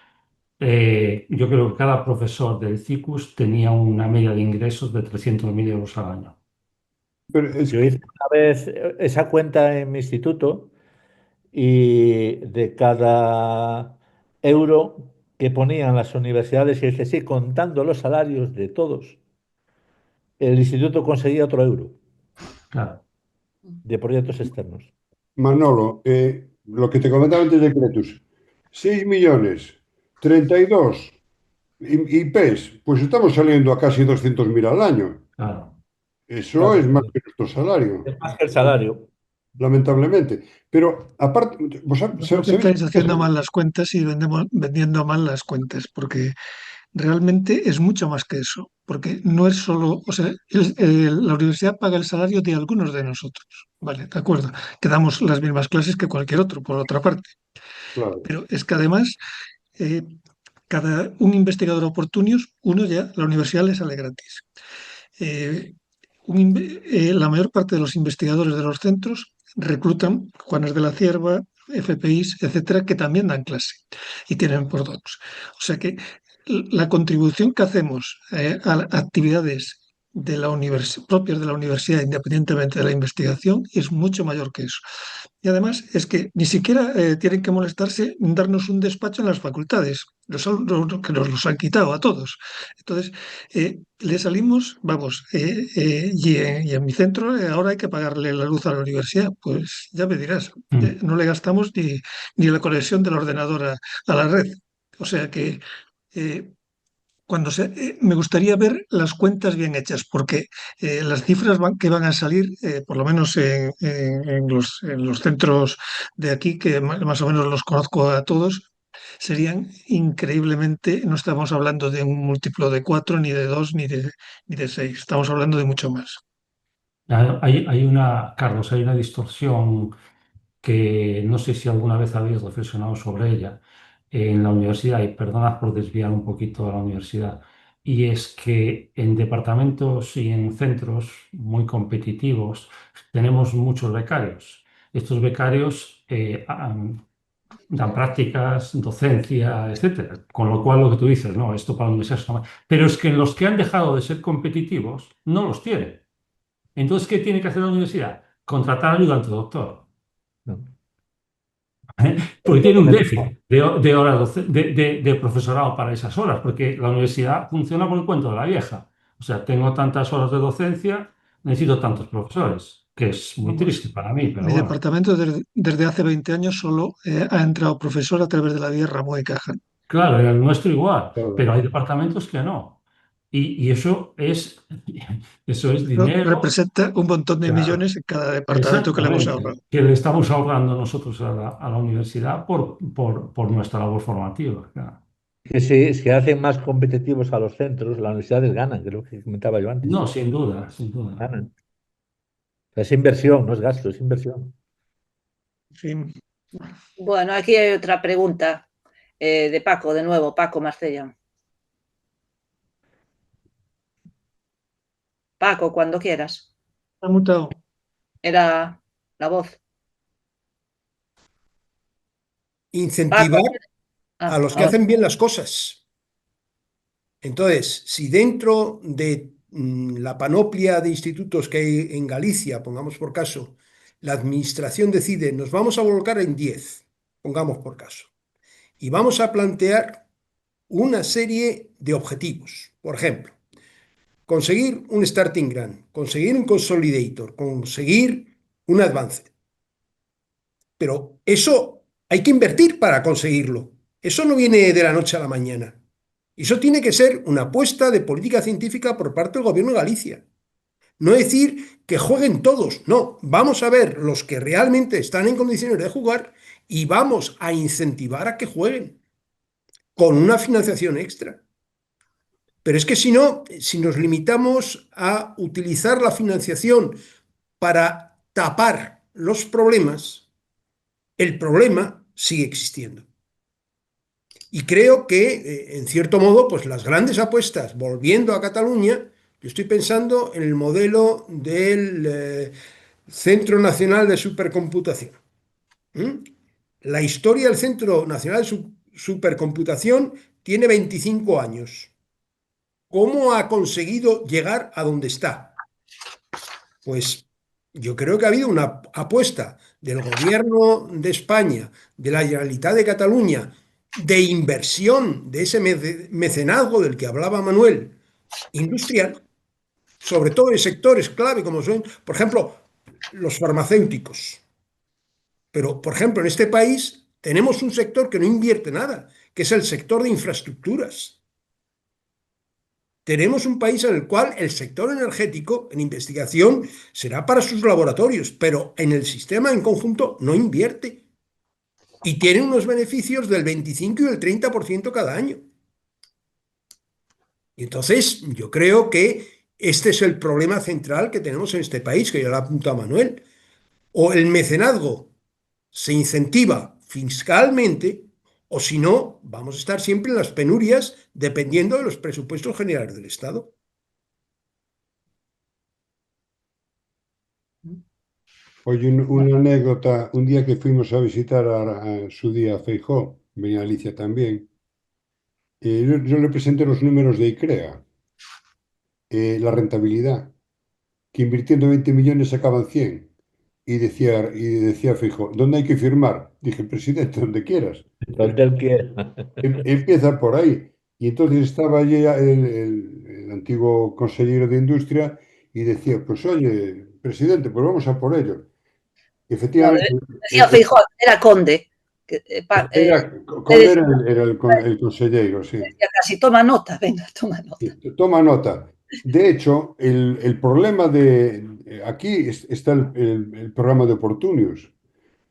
Yo creo que cada profesor del CICUS tenía una media de ingresos de 300.000 euros al año. Pero es yo que, hice una vez esa cuenta en mi instituto y de cada euro que ponían las universidades y el CSIC contando los salarios de todos, el instituto conseguía otro euro Claro, de proyectos externos. Manolo, lo que te comentaba antes de Cretus, 6 millones, 32 y PES, pues estamos saliendo a casi 200.000 al año. claro. Eso Claro, es más que nuestro salario, es más que el salario. lamentablemente. Pero aparte, ¿vos Yo creo que sabéis? estáis haciendo mal las cuentas y vendiendo mal las cuentas, porque realmente es mucho más que eso, porque no es solo, o sea, la universidad paga el salario de algunos de nosotros, vale, de acuerdo, que damos las mismas clases que cualquier otro, por otra parte, Claro. pero es que además, eh, un investigador oportunius, uno ya, la universidad le sale gratis. Eh, la mayor parte de los investigadores de los centros reclutan Juanes de la Cierva, FPIs, etcétera, que también dan clase y tienen postdocs. O sea que la contribución que hacemos a actividades propias de la universidad, independientemente de la investigación, es mucho mayor que eso. Y además es que ni siquiera tienen que molestarse en darnos un despacho en las facultades, que nos los han quitado a todos. Entonces, le salimos, vamos, y en mi centro ahora hay que pagarle la luz a la universidad. Pues ya me dirás, no le gastamos ni la conexión del ordenador a la red. O sea que eh, me gustaría ver las cuentas bien hechas, porque las cifras que van a salir, por lo menos en los centros de aquí, que más o menos los conozco a todos, serían increíblemente, no estamos hablando de un múltiplo de 4, ni de 2, ni de 6, estamos hablando de mucho más. Carlos, hay una distorsión que no sé si alguna vez habéis reflexionado sobre ella en la universidad, y perdonad por desviar un poquito a la universidad, y es que en departamentos y en centros muy competitivos tenemos muchos becarios. Estos becarios dan prácticas, docencia, etcétera, con lo cual lo que tú dices, no, esto para la universidad está mal. Pero es que los que han dejado de ser competitivos no los tienen. Entonces, ¿qué tiene que hacer la universidad? Contratar ayudante doctor. ¿no? Porque tiene un déficit de horas de profesorado para esas horas, porque la universidad funciona por el cuento de la vieja. O sea, tengo tantas horas de docencia, necesito tantos profesores, que es muy Vamos, triste para mí, pero mi bueno. departamento desde hace 20 años solo ha entrado profesor a través de la vía Ramón y Cajal. Claro, en el nuestro igual, Claro. pero hay departamentos que no. Y eso es Eso dinero, representa un montón de claro, millones en cada departamento que le hemos exactamente, ahorrado. que le estamos ahorrando nosotros a la universidad por nuestra labor formativa. Claro. Que si hacen más competitivos a los centros, las universidades ganan, que es lo que comentaba yo antes. No, sin duda, sin duda. Ganan. O sea, es inversión, no es gasto, es inversión. En fin, Bueno, aquí hay otra pregunta de Paco, de nuevo, Paco Marcellán. Paco, cuando quieras. ha mutado. Era la voz. Paco. Incentivar a Ah, los que ahora. hacen bien las cosas. Entonces, si dentro de la panoplia de institutos que hay en Galicia, pongamos por caso, la administración decide, nos vamos a volcar en 10, pongamos por caso, y vamos a plantear una serie de objetivos. Por ejemplo, conseguir un starting grant, conseguir un consolidator, conseguir un advance. Pero eso hay que invertir para conseguirlo. Eso no viene de la noche a la mañana. Eso tiene que ser una apuesta de política científica por parte del gobierno de Galicia. No decir que jueguen todos, no, vamos a ver los que realmente están en condiciones de jugar y vamos a incentivar a que jueguen con una financiación extra. Pero es que si no, si nos limitamos a utilizar la financiación para tapar los problemas, el problema sigue existiendo. Y creo que, en cierto modo, pues las grandes apuestas, volviendo a Cataluña, yo estoy pensando en el modelo del Centro Nacional de Supercomputación. ¿Mm? La historia del Centro Nacional de Supercomputación tiene 25 años. ¿Cómo ha conseguido llegar a donde está? Pues yo creo que ha habido una apuesta del gobierno de España, de la Generalitat de Cataluña, de inversión, de ese mecenazgo del que hablaba Manuel, industrial, sobre todo en sectores clave como son, por ejemplo, los farmacéuticos. Pero, por ejemplo, en este país tenemos un sector que no invierte nada, que es el sector de infraestructuras. Tenemos un país en el cual el sector energético en investigación será para sus laboratorios, pero en el sistema en conjunto no invierte. Y tiene unos beneficios del 25 y del 30% cada año. Y entonces yo creo que este es el problema central que tenemos en este país, que ya lo ha apuntado Manuel. O el mecenazgo se incentiva fiscalmente, o si no, vamos a estar siempre en las penurias dependiendo de los presupuestos generales del Estado. Oye, una anécdota, un día que fuimos a visitar a su día a Feijóo, venía Alicia también, yo le presenté los números de ICREA la rentabilidad, que invirtiendo 20 millones sacaban 100. Y decía Feijóo, ¿dónde hay que firmar? Dije, presidente, donde quieras. Donde él quiera. Empieza por ahí. Y entonces estaba allí el antiguo consejero de Industria y decía, pues oye, presidente, pues vamos a por ello. Y No, efectivamente, decía Feijóo, era conde. Conde era el consejero, sí. Decía casi, toma nota, venga, toma nota. Toma nota. De hecho, el problema aquí está el programa de Opportunius,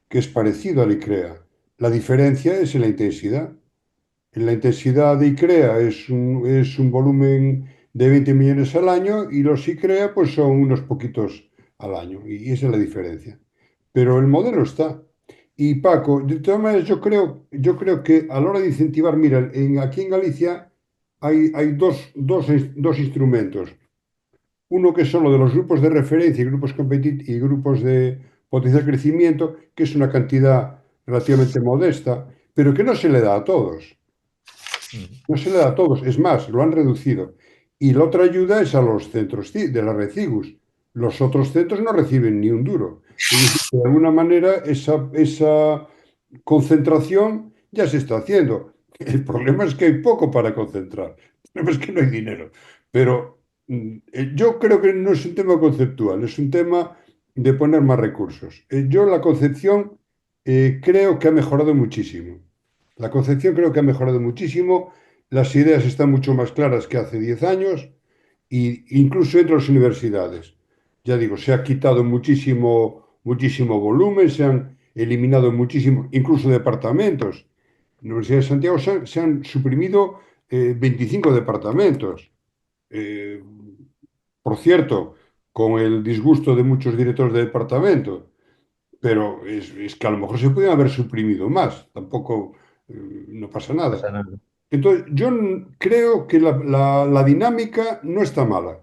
que es parecido al ICREA. La diferencia es en la intensidad. La intensidad de ICREA es un volumen de 20 millones al año y los ICREA pues son unos poquitos al año. Y esa es la diferencia. Pero el modelo está. Y Paco, de todas maneras, yo creo que a la hora de incentivar, mira, aquí en Galicia hay dos instrumentos. Uno que son lo de los grupos de referencia y grupos de potencial crecimiento, que es una cantidad relativamente modesta, pero que no se le da a todos. No se le da a todos, es más, lo han reducido. Y la otra ayuda es a los centros de la red CIGUS. Los otros centros no reciben ni un duro. Es decir, de alguna manera, esa concentración ya se está haciendo. El problema es que hay poco para concentrar. El problema es que no hay dinero. Pero yo creo que no es un tema conceptual, es un tema de poner más recursos. Yo la concepción creo que ha mejorado muchísimo. La concepción creo que ha mejorado muchísimo. Las ideas están mucho más claras que hace 10 años e incluso entre las universidades. Ya digo, se ha quitado muchísimo, muchísimo volumen, se han eliminado muchísimo, incluso departamentos. En la Universidad de Santiago se han suprimido 25 departamentos. Eh, por cierto, con el disgusto de muchos directores de departamento, pero es que a lo mejor se podían haber suprimido más, tampoco no pasa No nada. pasa nada. Entonces, yo creo que la dinámica no está mala.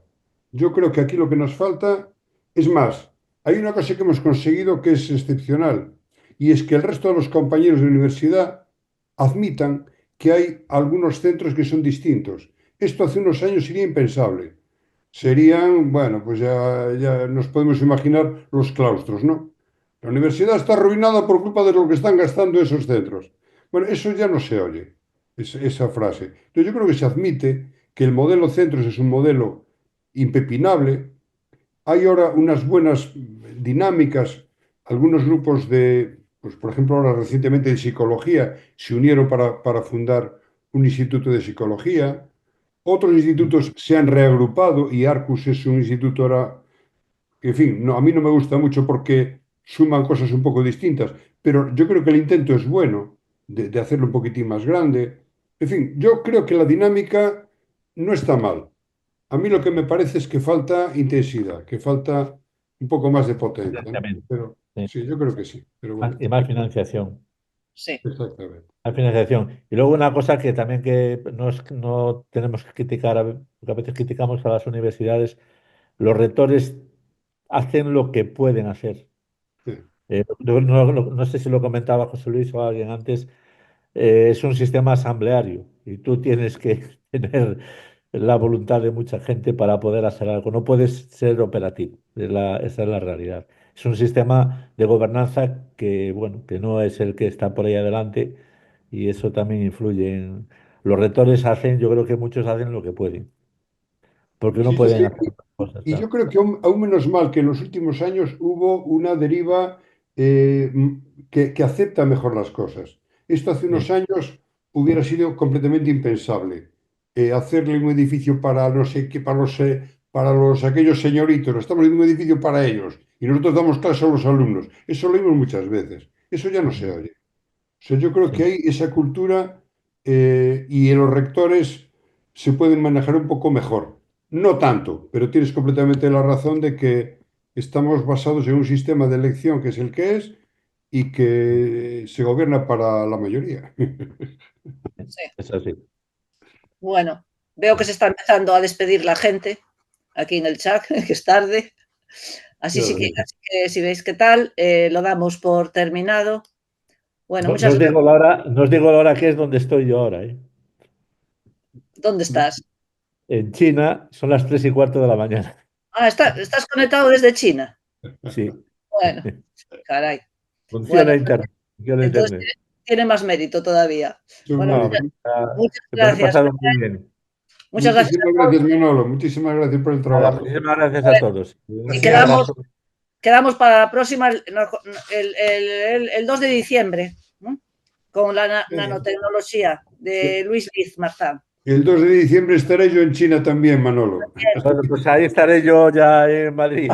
Yo creo que aquí lo que nos falta es más. Hay una cosa que hemos conseguido que es excepcional, y es que el resto de los compañeros de universidad admitan que hay algunos centros que son distintos. Esto hace unos años sería impensable. Serían, bueno, pues ya nos podemos imaginar los claustros, ¿no? La universidad está arruinada por culpa de lo que están gastando esos centros. Bueno, eso ya no se oye, esa frase. Entonces yo creo que se admite que el modelo centros es un modelo impepinable. Hay ahora unas buenas dinámicas. Algunos grupos pues por ejemplo, ahora recientemente de psicología se unieron para fundar un instituto de psicología. Otros institutos se han reagrupado y Arcus es un instituto ahora que, en fin, a mí no me gusta mucho porque suman cosas un poco distintas, pero yo creo que el intento es bueno de hacerlo un poquitín más grande. En fin, yo creo que la dinámica no está mal. A mí lo que me parece es que falta intensidad, que falta un poco más de potencia, ¿no? Exactamente. Pero Sí. sí, yo creo que sí, pero bueno, Y más financiación. Sí. exactamente. Más financiación. Y luego una cosa que también que no tenemos que criticar, porque a veces criticamos a las universidades, los rectores hacen lo que pueden hacer. Sí. No sé si lo comentaba José Luis o alguien antes, es un sistema asambleario y tú tienes que tener la voluntad de mucha gente para poder hacer algo. No puedes ser operativo, esa es la realidad. Es un sistema de gobernanza que, bueno, que no es el que está por ahí adelante y eso también influye en... Los rectores hacen, yo creo que muchos hacen lo que pueden, porque no Sí, sí, pueden sí. hacer otras cosas. Y yo creo que aún menos mal que en los últimos años hubo una deriva que acepta mejor las cosas. Esto hace unos Sí. años hubiera sido completamente impensable. Hacerle un edificio para no sé qué, para aquellos señoritos, estamos en un edificio para ellos y nosotros damos clase a los alumnos. Eso lo vimos muchas veces. Eso ya no se oye. O sea, yo creo Sí. que hay esa cultura y en los rectores se pueden manejar un poco mejor. No tanto, pero tienes completamente la razón de que estamos basados en un sistema de elección que es el que es y que se gobierna para la mayoría. Sí. Es así. Bueno, veo que se está empezando a despedir la gente aquí en el chat, que es tarde. Así que si veis qué tal, lo damos por terminado. Bueno, No, muchas gracias. no os digo la hora que es donde estoy yo ahora, ¿eh? ¿Dónde estás? En China son las 3:15 de la mañana. Ah, estás conectado desde China. Sí. Bueno, caray. Funciona Bueno, Internet. Funciona entonces Internet. tiene más mérito todavía. Bueno, No, muchas me lo he gracias. pasado muy bien. Muchas gracias a Muchísimas todos. gracias, Manolo. Muchísimas gracias por el Nada, trabajo. muchísimas gracias a todos. Y Un quedamos, abrazo. quedamos para la próxima, el 2 de diciembre, ¿no? Con la nanotecnología de Luis Liz Marzán. El 2 de diciembre estaré yo en China también, Manolo. Bueno, pues ahí estaré yo ya en Madrid.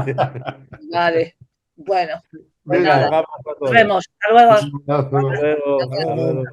Vale, bueno, pues Venga, nada, un abrazo a nos todos. vemos. Hasta luego. Un abrazo. Hasta luego. Hasta luego. Hasta luego.